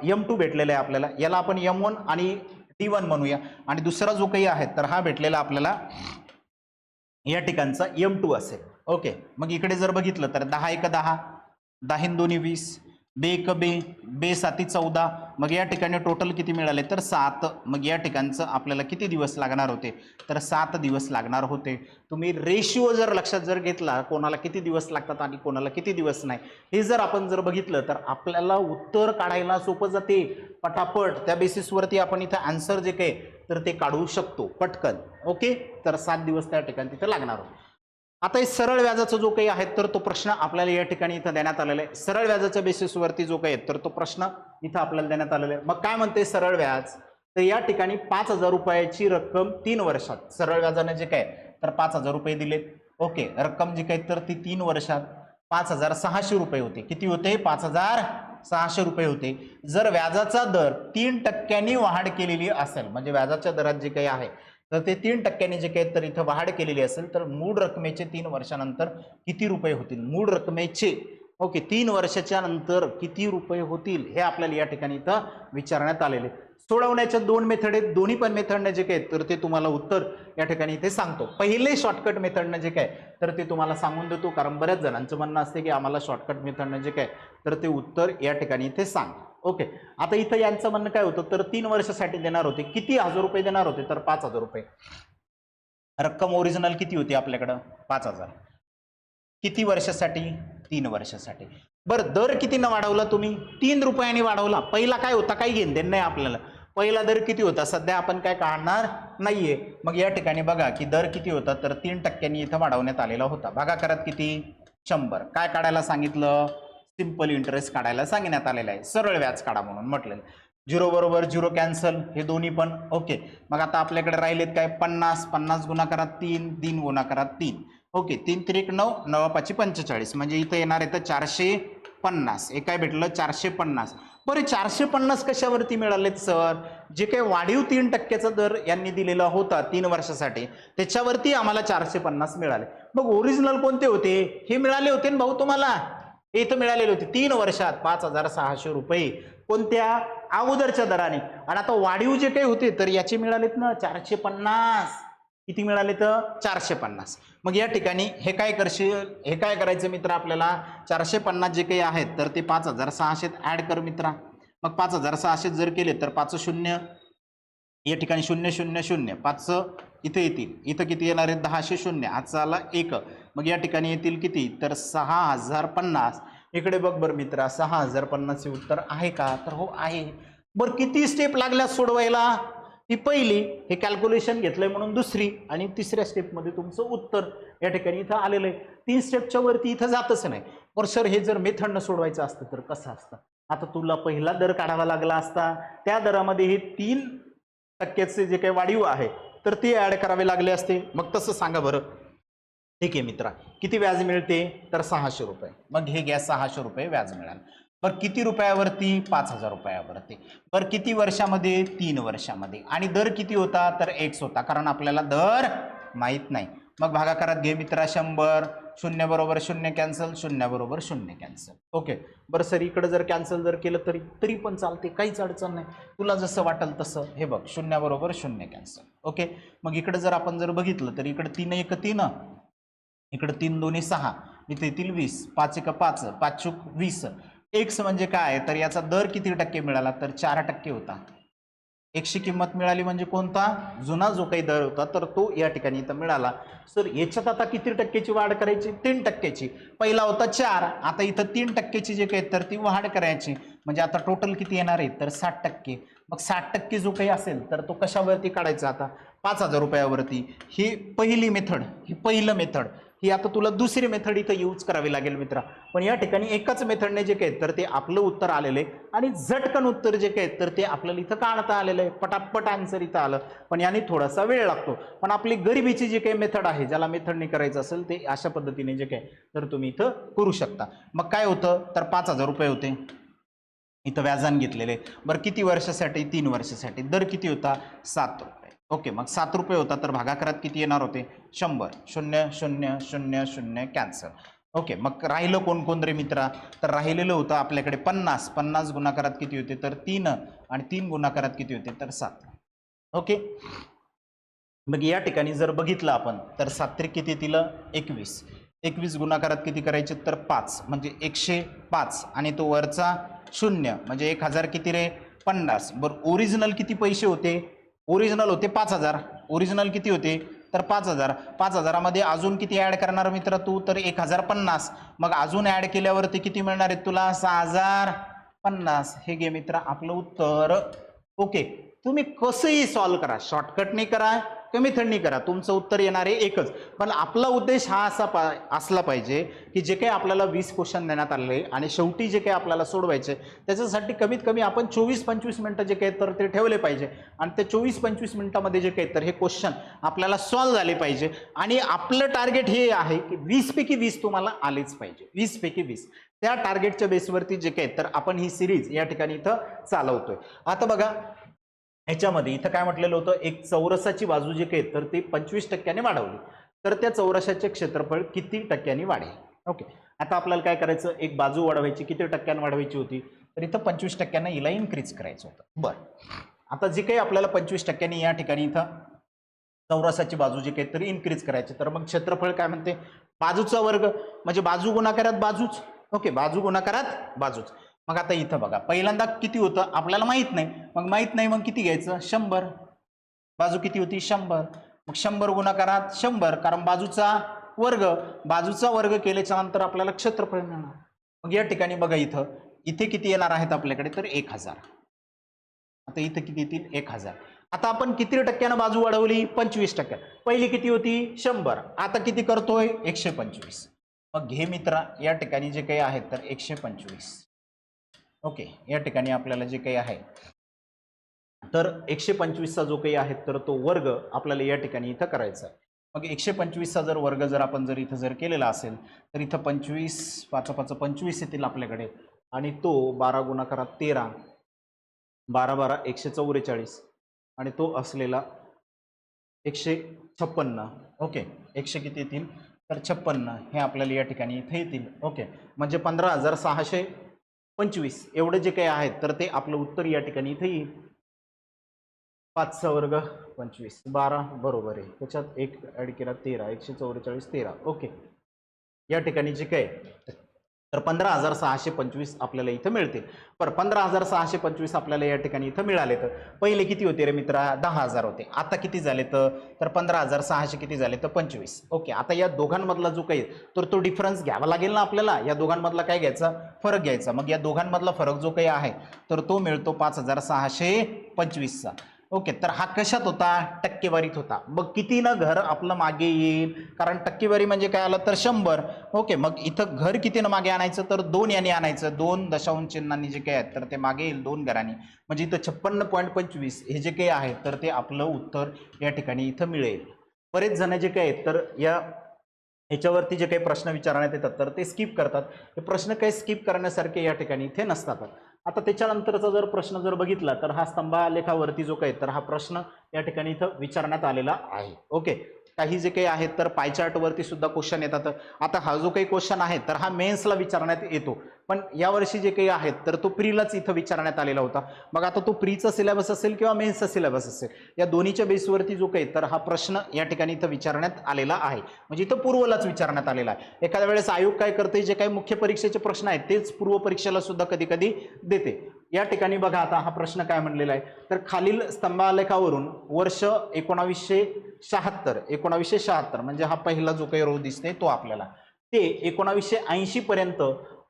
M2 भेटलेला आहे आपल्याला. याला आपण M1 आणि D1 म्हणूया. आणि दुसरा जो काही आहे तर हा भेटलेला आपल्याला या ठिकाणचा M2 असेल. ओके, मग इकडे जर बघितलं तर 10 1 10, 10 2 20, बे 1 बे 7 14. मग या ठिकाणी टोटल किती मिळाले, तर 7. मग या ठिकाणचं आपल्याला किती दिवस लागणार होते, तर 7 दिवस लागणार होते. तुम्ही रेशिओ जर लक्षात जर घेतला, कोणाला किती दिवस लागतात आणि कोणाला किती दिवस नाही, हे जर आपण जर बघितलं तर आपल्याला उत्तर काढायला सोपं जाते पटापट. त्या बेसिसवरती आपण इथं आन्सर जे काही तर ते काढू शकतो पटकन. ओके, तर 7 दिवस त्या ठिकाणी तिथे लागणार होते. आता हे सरळ व्याजाचा जो काही आहे तर तो प्रश्न आपल्याला या ठिकाणी इथं देण्यात आलेला आहे. सरळ व्याजाच्या बेसिसवरती जो काही आहे तर तो प्रश्न इथं आपल्याला देण्यात आलेला आहे. मग काय म्हणते सरळ व्याज, तर या ठिकाणी 5,000 रुपयाची रक्कम 3 वर्षात, सरळ व्याजाने जे काय तर 5,000 रुपये दिलेत. ओके, रक्कम जी काही तर ती 3 वर्षात 5,600 रुपये होते. किती होते, 5,600 रुपये होते. जर व्याजाचा दर 3% वाढ केलेली असेल, म्हणजे व्याजाच्या दरात जे काही आहे तर ते 3% जे काही तर इथं वाढ केलेली असेल, तर मूळ रकमेचे 3 वर्षानंतर किती रुपये होतील, मूळ रकमेचे. ओके, 3 वर्षाच्या नंतर किती रुपये होतील हे आपल्याला या ठिकाणी इथं विचारण्यात आलेले. सोडवण्याच्या 2 मेथड आहेत. दोन्ही पण मेथडने जे काय तर ते तुम्हाला उत्तर या ठिकाणी इथे सांगतो. पहिले शॉर्टकट मेथडने जे काय तर ते तुम्हाला सांगून देतो, कारण बऱ्याच जणांचं म्हणणं असते की आम्हाला शॉर्टकट मेथडने जे काय तर ते उत्तर या ठिकाणी इथे सांग. ओके, आता इथं यांचं म्हणणं काय होतं, तर 3 वर्षासाठी देणार होते. किती हजार रुपये देणार होते, तर 5,000 रुपये. रक्कम ओरिजिनल किती होती आपल्याकडं, 5,000. किती वर्षासाठी, 3 वर्षासाठी. बरं, दर कितीनं वाढवला तुम्ही, 3 रुपयांनी वाढवला. पहिला काय होता, काही घेणदेण नाही आपल्याला. पहिला दर किती होता सध्या आपण काय काढणार नाहीये. मग या ठिकाणी बघा की दर किती होता तर 3% इथं वाढवण्यात आलेला होता. भागाकारात किती 100. काय काढायला सांगितलं सिंपल इंटरेस्ट काढायला सांगण्यात आलेलं आहे. सरळ व्याज काढा म्हणून म्हटलेलं. 0 बरोबर 0 कॅन्सल हे दोन्ही पण ओके. मग आता आपल्याकडे राहिलेत काय 50. 50 गुणाकारात 3. 3 गुणाकारात 3 ओके. 3 त्रिक 9. 9 पाची 45 म्हणजे इथं येणार आहे तर 450. हे काय भेटलं 450. बरं 450 कशावरती मिळालेत सर जे काही वाढीव 3%चा दर यांनी दिलेला होता 3 वर्षासाठी त्याच्यावरती आम्हाला 450 मिळाले. मग ओरिजिनल कोणते होते हे मिळाले होते ना भाऊ तुम्हाला हे इथं मिळालेले होते 3 वर्षात 5600 रुपये कोणत्या अगोदरच्या दराने. आणि आता वाढीव जे काही होते तर याचे मिळालेत ना 450. किती मिळाले तर 450. मग या ठिकाणी हे काय करशील हे काय करायचं मित्र आपल्याला 450 जे काही आहेत तर ते 5600 ऍड कर मित्रा. मग 5600 जर केले तर 5 शून्य या ठिकाणी 0 0 0 5 इथे येतील. इथं किती येणार आहे 10 शून्य आजचा आला 1. मग या ठिकाणी येतील किती तर 6050. इकडे बघ बरं मित्रा 6050 चे उत्तर आहे का तर हो आहे. बरं किती स्टेप लागल्या सोडवायला ही पहिली हे कॅल्क्युलेशन घेतलंय म्हणून दुसरी आणि तिसऱ्या स्टेपमध्ये तुमचं उत्तर या ठिकाणी इथं आलेलं आहे. 3 स्टेपच्या वरती इथं जातच नाही. पण सर हे जर मेथडनं सोडवायचं असतं तर कसं असतं आता तुला पहिला दर काढावा लागला असता त्या दरामध्ये हे 3% जे काही वाढीव आहे तर ते ऍड करावे लागले असते. मग तसं सांगा बरं. ठीक आहे मित्रा किती व्याज मिळते तर 600 रुपये. मग हे घ्या 600 रुपये व्याज मिळालं. बरं किती रुपयावरती 5000 रुपयावरती. बरं किती वर्षामध्ये 3 वर्षामध्ये. आणि दर किती होता तर x होता कारण आपल्याला दर माहित नाही. मग भागाकारात घे मित्रा 100. 0 बरोबर 0 कॅन्सल 0 बरोबर 0 कॅन्सल ओके. बरं सर इकडे जर कॅन्सल जर केलं तरी पण चालते काहीच अडचण नाही तुला जसं वाटेल तसं. हे बघ 0 बरोबर 0 कॅन्सल ओके. मग इकडे जर आपण जर बघितलं तर इकडे 3 1 3 इकडे 3 2 6 इथे येतील 20. 5 1 5 5 चूक 20. एक्स म्हणजे काय तर याचा दर किती टक्के मिळाला तर 4% होता. एक्सची किंमत मिळाली म्हणजे कोणता जुना जो काही दर होता तर तो या ठिकाणी इथं मिळाला. सर याच्यात आता किती टक्क्याची वाढ करायची 3%ची. पहिला होता 4 आता इथं 3%ची जे काही तर ती वाढ करायची म्हणजे आता टोटल किती येणार आहे तर 60%. मग 60% जो काही असेल तर तो कशावरती काढायचा आता 5000 रुपयावरती. ही पहिली मेथड ही पहिलं मेथड ही आता तुला दुसरी मेथड इथं यूज करावी लागेल मित्रा. पण या ठिकाणी एकाच मेथडने जे काही तर ते आपलं उत्तर आलेलं आहे आणि झटकन उत्तर जे काही तर ते आपल्याला इथं काढता आलेलं आहे. पटापट आन्सर इथं आलं. पण याने थोडासा वेळ लागतो. पण आपली गरिबीची जे काही मेथड आहे ज्याला मेथडने करायचं असेल ते अशा पद्धतीने जे काही तर तुम्ही इथं करू शकता. मग काय होतं तर 5000 रुपये होते इथं व्याजान घेतलेले. बरं किती वर्षासाठी 3 वर्षासाठी. दर किती होता 7 रुपये ओके. मग 7 रुपये होता तर भागाकारात किती येणार होते 100. 0 0 0 0 कॅन्सल ओके. मग राहिलं कोण कोण रे मित्रा तर राहिलेलं होतं आपल्याकडे 50. 50 गुणाकारात किती होते तर 3 आणि 3 गुणाकारात किती होते तर 7 ओके. मग या ठिकाणी जर बघितलं आपण तर 7 त्रिक किती येतील 21. 21 गुणाकारात किती करायचे तर 5 म्हणजे 105 आणि तो वरचा 0 म्हणजे 1000 किती रे 50. बरं ओरिजिनल किती पैसे होते ओरिजिनल होते 5000. ओरिजिनल किती होते तर 5000. 5000 मध्ये अजून किती ऍड करणार मित्र तू तर 1050. मग अजून ऍड केल्यावरती किती मिळणार आहे तुला 6050. हे घे मित्र आपलं उत्तर ओके. तुम्ही कसंही सॉल्व्ह करा शॉर्टकटने करा का मेथडनी करा तुमचं उत्तर येणार आहे एकच. पण आपला उद्देश हा असा असला पाहिजे की जे काही आपल्याला 20 क्वेश्चन देण्यात आले आणि शेवटी जे काही आपल्याला सोडवायचे त्याच्यासाठी कमीत कमी आपण 24-25 मिनिटं जे काही तर ते ठेवले पाहिजे. आणि त्या 24-25 मिनिटामध्ये जे काही तर हे क्वेश्चन आपल्याला सॉल्व्ह झाले पाहिजे. आणि आपलं टार्गेट हे आहे की 20 पैकी 20 तुम्हाला आलेच पाहिजे. 20 पैकी 20 त्या टार्गेटच्या बेसवरती जे काही तर आपण ही सिरीज या ठिकाणी इथं चालवतोय. आता बघा ह्याच्यामध्ये इथं काय म्हटलेलं होतं एक चौरसाची बाजू जे काही तर ती 25% वाढवली तर त्या चौरसाचे क्षेत्रफळ किती टक्क्यांनी वाढेल ओके. आता आपल्याला काय करायचं एक बाजू वाढवायची किती टक्क्यांनी वाढवायची होती तर इथं 25% हिला इन्क्रीज करायचं होतं. बरं आता जे काही आपल्याला 25% या ठिकाणी इथं चौरसाची बाजू जी काही तरी इन्क्रीज करायची तर मग क्षेत्रफळ काय म्हणते बाजूचा वर्ग म्हणजे बाजू गुणाकारात बाजूच ओके. बाजू गुणाकारात बाजूच. मग आता इथं बघा पहिल्यांदा किती होतं आपल्याला माहित नाही. मग माहित नाही मग किती घ्यायचं 100. बाजू किती होती 100. मग 100 गुणाकारात 100 कारण बाजूचा वर्ग केल्याच्या नंतर आपल्याला क्षेत्रफळ मिळणार. मग या ठिकाणी बघा इथे किती येणार आहेत आपल्याकडे तर 1000. आता इथं किती येतील 1000. आता आपण किती टक्क्यानं बाजू वाढवली 25%. पहिली किती होती 100, आता किती करतोय 125. मग घे मित्रा या ठिकाणी जे काही आहेत तर 125. ओके, या ठिकाणी आपल्याला जे काही आहे तर 125चा जो काही आहे तर तो वर्ग आपल्याला या ठिकाणी इथं करायचा आहे. मग 125चा जर वर्ग जर आपण जर इथं जर केलेला असेल तर इथं 25 5 5 25 येतील आपल्याकडे आणि तो 12 गुणाकारात 13 12 12 144 आणि तो असलेला 156. ओके, 100 किती येतील तर 56 हे आपल्याला या ठिकाणी इथे येतील. ओके, म्हणजे 15,625 एवढे जे काही आहेत तर ते आपलं उत्तर या ठिकाणी इथे येईल. 5चा वर्ग 25 12 बरोबर आहे. त्याच्यात 1 ॲड केला 13 144 13. ओके, या ठिकाणी जे काय तर 15,625 आपल्याला इथं मिळतील. पर 15,625 आपल्याला या ठिकाणी इथं मिळाले. तर पहिले किती होते रे मित्रा 10,000 होते. आता किती झाले तर 15,600 किती झाले तर 25. ओके, आता या दोघांमधला जो काही तर तो डिफरन्स घ्यावा लागेल ना आपल्याला. या दोघांमधला काय घ्यायचा फरक घ्यायचा. मग या दोघांमधला फरक जो काही आहे तर तो मिळतो 5,625चा. ओके, तर हा कशात होता टक्केवारीत होता. मग किती ना घर आपलं मागे येईल कारण टक्केवारी म्हणजे काय आलं तर 100. ओके, मग इथं घर कितीनं मागे आणायचं तर 2 याने आणायचं. 2 दशांश चिन्हांनी जे काही आहेत तर ते मागे येईल 2 घरांनी. म्हणजे इथं 56.25 हे जे काही आहे तर ते आपलं उत्तर या ठिकाणी इथं मिळेल. बरेच जण जे काही आहेत तर याच्यावरती जे काही प्रश्न विचारण्यात येतात तर ते स्किप करतात. हे प्रश्न काही स्किप करण्यासारखे या ठिकाणी इथे नसतात. आता त्याच्यानंतरचा जर प्रश्न जर बघितला तर हा स्तंभालेखावरती जो काही तर हा प्रश्न या ठिकाणी इथं विचारण्यात आलेला आहे. ओके, काही जे काही आहेत तर पाय चार्टवरती सुद्धा क्वेश्चन येतात. आता हा जो काही क्वेश्चन आहे तर हा मेन्सला विचारण्यात येतो, पण यावर्षी जे काही आहेत तर तो प्रीलाच इथं विचारण्यात आलेला होता. मग आता तो प्रीचा सिलेबस असेल किंवा मेन्सचा सिलेबस असेल या दोन्हीच्या बेसवरती जो काही तर हा प्रश्न या ठिकाणी इथं विचारण्यात आलेला आहे. म्हणजे इथं पूर्वलाच विचारण्यात आलेला आहे. एखाद्या वेळेस आयोग काय करते जे काही मुख्य परीक्षेचे प्रश्न आहेत तेच पूर्व परीक्षेला सुद्धा कधी कधी देते. या ठिकाणी बघा आता हा प्रश्न काय म्हणलेला आहे तर खालील स्तंभालेखावरून वर्ष 1976 म्हणजे हा पहिला जो काही रो दिसते तो आपल्याला ते 1980 पर्यंत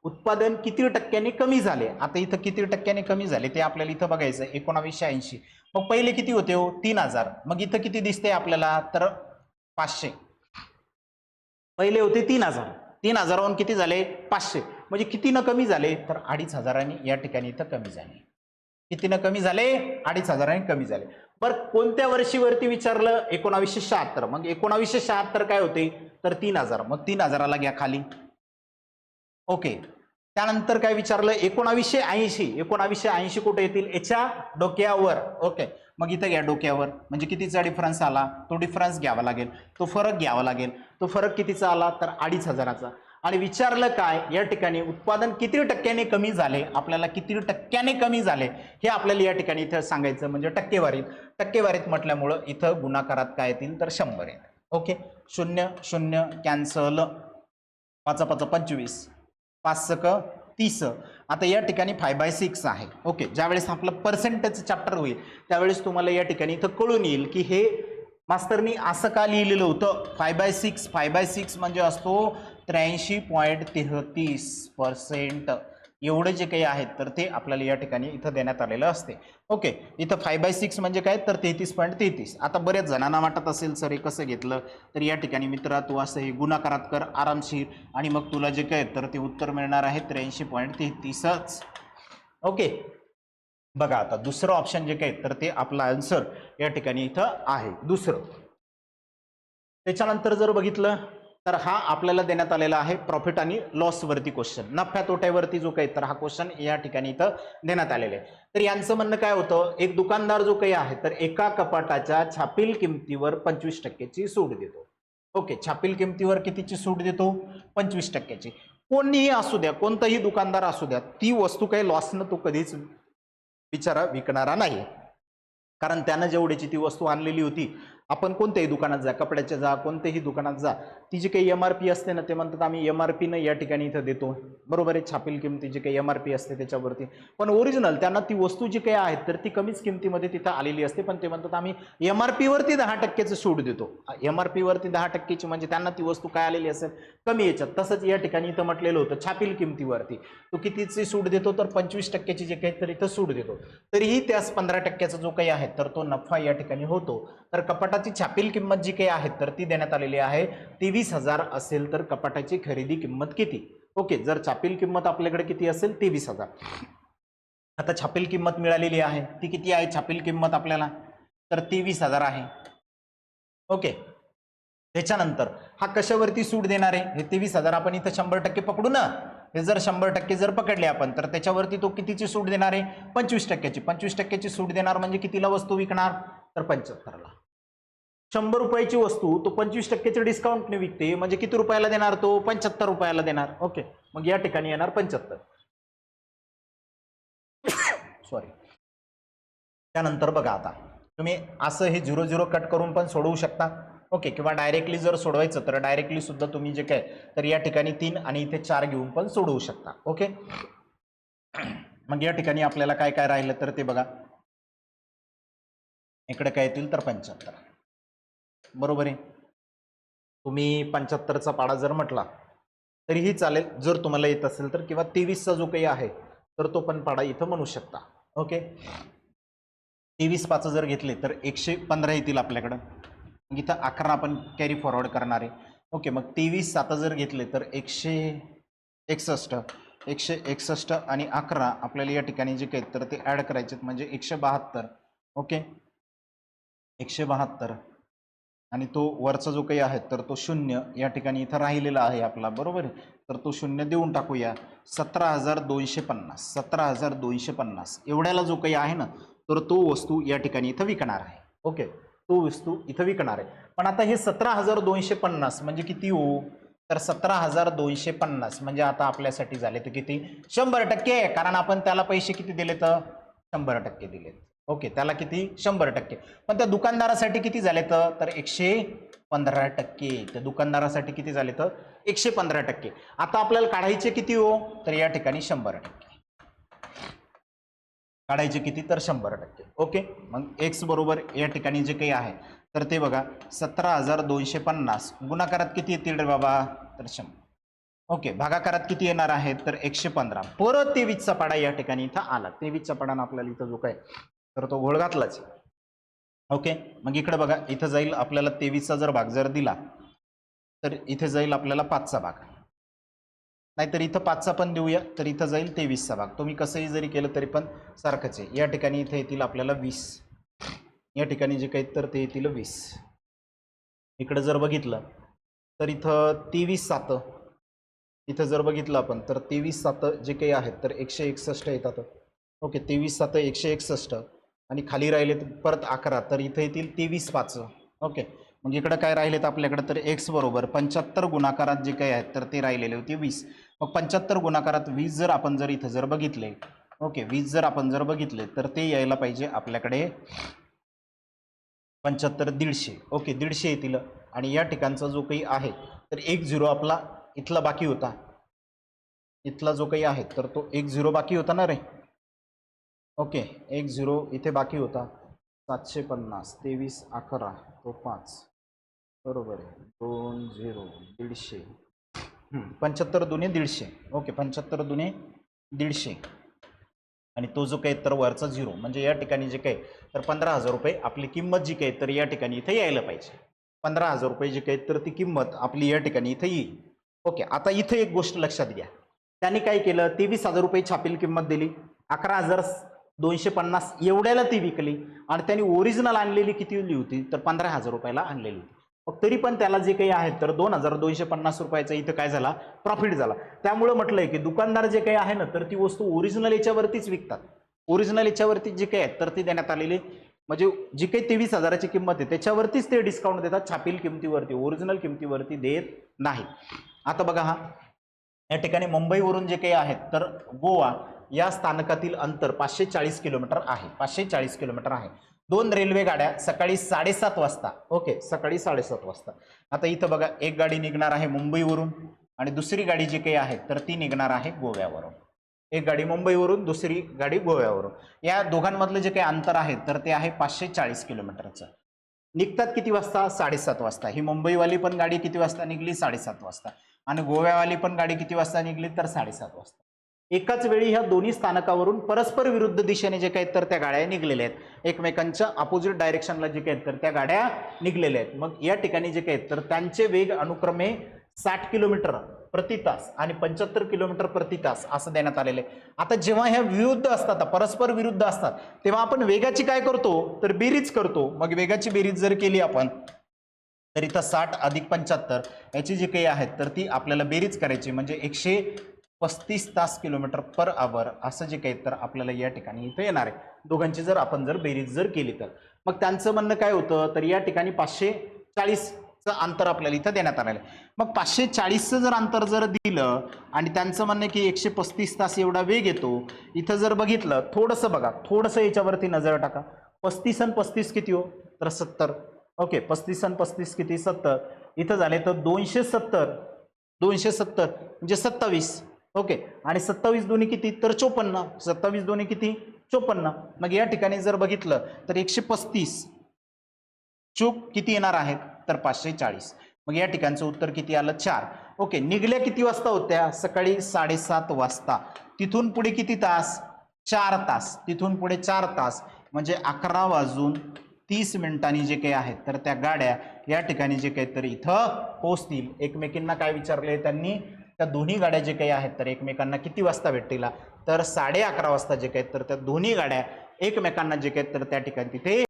उत्पादन किती टक्क्यांनी कमी झाले. आता इथं किती टक्क्यांनी कमी झाले ते आपल्याला इथं बघायचं आहे. 1980 मग पहिले किती होते हो 3000. मग इथं किती दिसते आपल्याला तर 500. पहिले होते 3000, 3000वरून किती झाले 500 म्हणजे कितीनं कमी झाले तर 2500 या ठिकाणी इथं कमी झाले. कितीनं कमी झाले 2500 कमी झाले. बरं कोणत्या वर्षीवरती विचारलं 1976. मग 1976 काय होते तर 3000. मग 3000ला घ्या खाली. ओके, त्यानंतर काय विचारलं 1980. 1980 कुठे येतील याच्या डोक्यावर. ओके, मग इथं घ्या डोक्यावर म्हणजे कितीचा डिफरन्स आला तो डिफरन्स घ्यावा लागेल, तो फरक घ्यावा लागेल. तो फरक कितीचा आला तर 2500चा. आणि विचारलं काय या ठिकाणी उत्पादन किती टक्क्याने कमी झाले. आपल्याला किती टक्क्याने कमी झाले हे आपल्याला या ठिकाणी इथं सांगायचं म्हणजे टक्केवारीत म्हटल्यामुळं इथं गुणाकारात काय येतील तर 100 येईल. Okay, 0 0 cancel 5 5 25 5 30. आता या ठिकाणी 5/6 आहे. ओके, ज्यावेळेस आपलं पर्सेंटेज चॅप्टर होईल त्यावेळेस तुम्हाला या ठिकाणी इथं कळून येईल की हे मास्तरनी असं का लिहिलेलं होतं 5/6. 5/6 म्हणजे असतो 83.33%. एवढे जे काही आहेत तर ते आपल्याला या ठिकाणी इथं देण्यात आलेलं असते. ओके, इथं 5/6 म्हणजे काय तर 33.33. आता बरेच जणांना वाटत असेल सर हे कसं घेतलं तर या ठिकाणी मित्रा तू असं हे गुणाकारात कर आरामशीर आणि मग तुला जे काय तर ते उत्तर मिळणार आहे 83.33च. ओके, बघा आता दुसरं ऑप्शन जे काय तर ते आपला आन्सर या ठिकाणी इथं आहे दुसरं. त्याच्यानंतर जर बघितलं तर हा आपल्याला देण्यात आलेला आहे प्रॉफिट आणि लॉस वरती क्वेश्चन. नफ्या तोट्यावरती जो काही तर हा क्वेश्चन या ठिकाणी इथं देण्यात आलेला आहे. तर यांचं म्हणणं काय होतं एक दुकानदार जो काही आहे तर एका कपाटाच्या छापील किमतीवर 25%ची सूट देतो. ओके, छापील किमतीवर कितीची सूट देतो 25%ची. कोणीही असू द्या कोणताही दुकानदार असू द्या ती वस्तू काही लॉसनं तो कधीच बिचारा विकणारा नाही. कारण त्यानं जेवढीची ती वस्तू आणलेली होती आपण कोणत्याही दुकानात जा, कपड्याच्या जा, कोणत्याही दुकानात जा, ती जी काही MRP असते ना, ते म्हणतात आम्ही MRP न या ठिकाणी इथं देतो, बरोबर आहे. छापील किमती जी काही MRP असते त्याच्यावरती, पण ओरिजिनल त्यांना ती वस्तू जी काही आहे तर ती कमीच किमतीमध्ये तिथं आलेली असते, पण ते म्हणतात आम्ही MRP वरती 10% सूट देतो. MRP वरती 10%ची म्हणजे त्यांना ती वस्तू काय आलेली असेल, कमी याच्यात. तसंच या ठिकाणी इथं म्हटलेलं होतं छापील किमतीवरती तो कितीची सूट देतो, तर 25%ची जे काही तर इथं सूट देतो. तरीही त्यास 15%चा जो काही आहे तर तो नफा या ठिकाणी होतो. तर कपाटाची छापील किंमत जी काही आहे तर ती देण्यात आलेली आहे 23,000 असेल तर कपाटाची खरेदी किंमत किती. ओके, जर छापील किंमत आपल्याकडे किती असेल 23,000. आता छापील किंमत मिळालेली आहे ती किती आहे, छापील किंमत आपल्याला तर 23,000 आहे. ओके, त्याच्यानंतर हा कशावरती सूट देणार आहे, हे 23,000 आपण इथं 100% पकडू ना. हे जर 100% जर पकडले आपण तर त्याच्यावरती तो कितीची सूट देणार आहे, 25%ची. 25%ची सूट देणार म्हणजे कितीला वस्तू विकणार, तर 75ला. 100 रुपयाची वस्तू तो 25%चे डिस्काउंटने विकते म्हणजे किती रुपयाला देणार, तो 75 रुपयाला देणार. ओके, मग या ठिकाणी येणार 75. सॉरी. त्यानंतर बघा, आता तुम्ही असं हे 0-0 कट करून पण सोडवू शकता. ओके, किंवा डायरेक्टली जर सोडवायचं तर डायरेक्टली सुद्धा तुम्ही जे काय तर या ठिकाणी 3 आणि इथे 4 घेऊन पण सोडवू शकता. ओके, मग या ठिकाणी आपल्याला काय काय राहिलं तर ते बघा, इकडे काय येतील तर 75, बरोबर आहे. तुम्ही 75चा पाडा जर म्हटला तरीही चालेल जर तुम्हाला येत असेल तर, किंवा 23चा जो काही आहे तर तो पण पाडा इथं म्हणू शकता. ओके, 23/5 जर घेतले तर 115 येतील आपल्याकडं. मग इथं 11 आपण कॅरी फॉरवर्ड करणार आहे. ओके, मग 23/7 जर घेतले तर 161 आणि 11 आपल्याला या ठिकाणी जे काही तर ते ॲड करायचे म्हणजे 172. ओके, 172 आणि तो वरचा जो काही आहे तर तो 0 या ठिकाणी इथं राहिलेला आहे आपला, बरोबर आहे. तर तो 0 देऊन टाकूया. 17,250 17,250 एवढ्याला जो काही आहे ना तर तो वस्तू या ठिकाणी इथं विकणार आहे. ओके, तो वस्तू इथं विकणार आहे. पण आता हे 17,250 म्हणजे किती हो, तर 17,250 म्हणजे आता आपल्यासाठी झाले तर किती, 100%, कारण आपण त्याला पैसे किती दिले तर 100% दिलेत. ओके, त्याला किती 100%. पण त्या दुकानदारासाठी किती झाले तर 115%. त्या दुकानदारासाठी किती झाले तर 115%. आता आपल्याला काढायचे किती हो, तर या ठिकाणी 100%. काढायचे किती तर 100%. ओके, मग एक्स बरोबर या ठिकाणी जे काही आहे तर ते बघा 17,250 गुणाकारात किती येतील रे बाबा, तर 100. ओके, भागाकारात किती येणार आहे तर 115. परत 23चा पाडा या ठिकाणी इथं आला. 23चा पाडानं आपल्याला इथं जो काय तर तो घोळ घातलाच. ओके, मग इकडे बघा, इथं जाईल आपल्याला 23चा जर भाग जर दिला तर इथे जाईल आपल्याला 5चा भाग, नाहीतर इथं 5चा पण देऊया तर इथं जाईल 23चा भाग. तुम्ही कसंही जरी केलं तरी पण सारखंच आहे. या ठिकाणी इथे येतील आपल्याला 20, या ठिकाणी जे काही तर ते येतील 20. इकडे जर बघितलं तर इथं 23/7, इथं जर बघितलं आपण तर 23/7 जे काही आहेत तर 161 येतात. ओके, 23/7 161 आणि खाली राहिले परत 11 तर इथं येतील 23/5. ओके, मग इकडं काय राहिलेत आपल्याकडे तर एक्स बरोबर 75 गुणाकारात जे काही आहेत तर ते राहिलेले होते 20. मग 75 गुणाकारात 20 जर आपण जर इथं जर बघितले, ओके 20 जर आपण जर बघितले तर ते यायला पाहिजे आपल्याकडे 75 150. ओके, 150 येतील. आणि या ठिकाणचा जो काही आहे तर 1-0 आपला इथला बाकी होता, इथला जो काही आहे तर तो 1-0 बाकी होता ना रे. ओके, 1-0 इथे बाकी होता. 750 23/11 तो 5, बरोबर आहे. 2-0 150. 75 दुने 150. ओके, 75 दुने 150 आणि तो जो काही तर वरचा 0 म्हणजे या ठिकाणी जे काही तर 15,000 रुपये आपली किंमत जी काही तर या ठिकाणी इथे यायला पाहिजे. 15,000 रुपये जी काही तर ती किंमत आपली या ठिकाणी इथे येईल. ओके, आता इथे एक गोष्ट लक्षात घ्या, त्यांनी काय केलं, 23,000 रुपये छापील किंमत दिली, 11,250 एवढ्याला ती विकली आणि त्यांनी ओरिजिनल आणलेली किती होती तर 15,000 रुपयाला आणलेली होती. तरी पण त्याला जे काही आहे तर 2,250 रुपयाचा इथं काय झाला, प्रॉफिट झाला. त्यामुळे म्हटलंय की दुकानदार जे काही आहे ना तर ती वस्तू ओरिजिनल याच्यावरतीच विकतात. ओरिजिनल याच्यावरती जे काही आहे तर ती देण्यात आलेली म्हणजे जी काही 23,000ची किंमत आहे त्याच्यावरतीच ते डिस्काउंट देतात, छापील किमतीवरती, ओरिजिनल किमतीवरती देत नाही. आता बघा, हा या ठिकाणी मुंबईवरून जे काही आहेत तर गोवा या स्थानकातील अंतर 540 किलोमीटर आहे. 540 किलोमीटर आहे. 2 रेल्वे गाड्या सकाळी 7:30 वाजता, ओके, सकाळी 7:30 वाजता. आता इथं बघा, एक गाडी निघणार आहे मुंबईवरून आणि दुसरी गाडी जी काही आहे तर ती निघणार आहे गोव्यावरून. एक गाडी मुंबईवरून, दुसरी गाडी गोव्यावरून. या दोघांमधलं जे काही अंतर आहे तर ते आहे 540 किलोमीटरचं. निघतात किती वाजता? 7:30 वाजता. ही मुंबईवाली पण गाडी किती वाजता निघली? 7:30 वाजता. आणि गोव्यावाली पण गाडी किती वाजता निघली? तर 7:30 वाजता. एकाच वेळी ह्या दोन्ही स्थानकावरून परस्पर विरुद्ध दिशेने जे काही तर त्या गाड्या निघलेल्या आहेत, एकमेकांच्या अपोजिट डायरेक्शनला जे काही तर त्या गाड्या निघलेल्या आहेत. मग या ठिकाणी जे काही तर त्यांचे वेग अनुक्रमे 60 किलोमीटर प्रति तास आणि 75 किलोमीटर प्रति तास असं देण्यात आलेले आहे. आता जेव्हा ह्या विरुद्ध असतात, परस्पर विरुद्ध असतात, तेव्हा आपण वेगाची काय करतो तर बेरीज करतो. मग वेगाची बेरीज जर केली आपण तर इथं 60 अधिक 75 याची जी काही आहेत तर ती आपल्याला बेरीज करायची, म्हणजे 135 तास किलोमीटर पर आवर असं जे काही तर आपल्याला या ठिकाणी इथं येणार आहे. दोघांची जर आपण जर बेरीज जर केली तर मग त्यांचं म्हणणं काय होतं तर या ठिकाणी 540चं अंतर आपल्याला इथं देण्यात आलेलं आहे. मग 540चं जर अंतर जर दिलं आणि त्यांचं म्हणणं की 135 तास एवढा वेग येतो, इथं जर बघितलं थोडंसं बघा, थोडंसं याच्यावरती नजर टाका. 35 आणि 35 किती हो तर 70. ओके, 35 आणि 35 किती? 70. इथं झाले तर 270 म्हणजे 27. ओके, आणि 27 दोन्ही किती तर 54. 27 दोन्ही किती? 54. मग या ठिकाणी जर बघितलं तर 135 चूक किती येणार आहेत तर 540. मग या ठिकाणचं उत्तर किती आलं? 4. ओके, निघल्या किती वाजता होत्या? सकाळी 7:30 वाजता. तिथून पुढे किती तास? 4 तास. तिथून पुढे 4 तास म्हणजे 11:30 जे काही आहेत तर त्या गाड्या या ठिकाणी जे काही तर इथं पोहोचतील. एकमेकींना काय विचारले त्यांनी? त्या दोन्ही गाड्या जे काही आहेत तर एकमेकांना किती वाजता भेटतील तर 11:30 वाजता जे काही तर त्या दोन्ही गाड्या एकमेकांना जे काही तर त्या ठिकाणी तिथे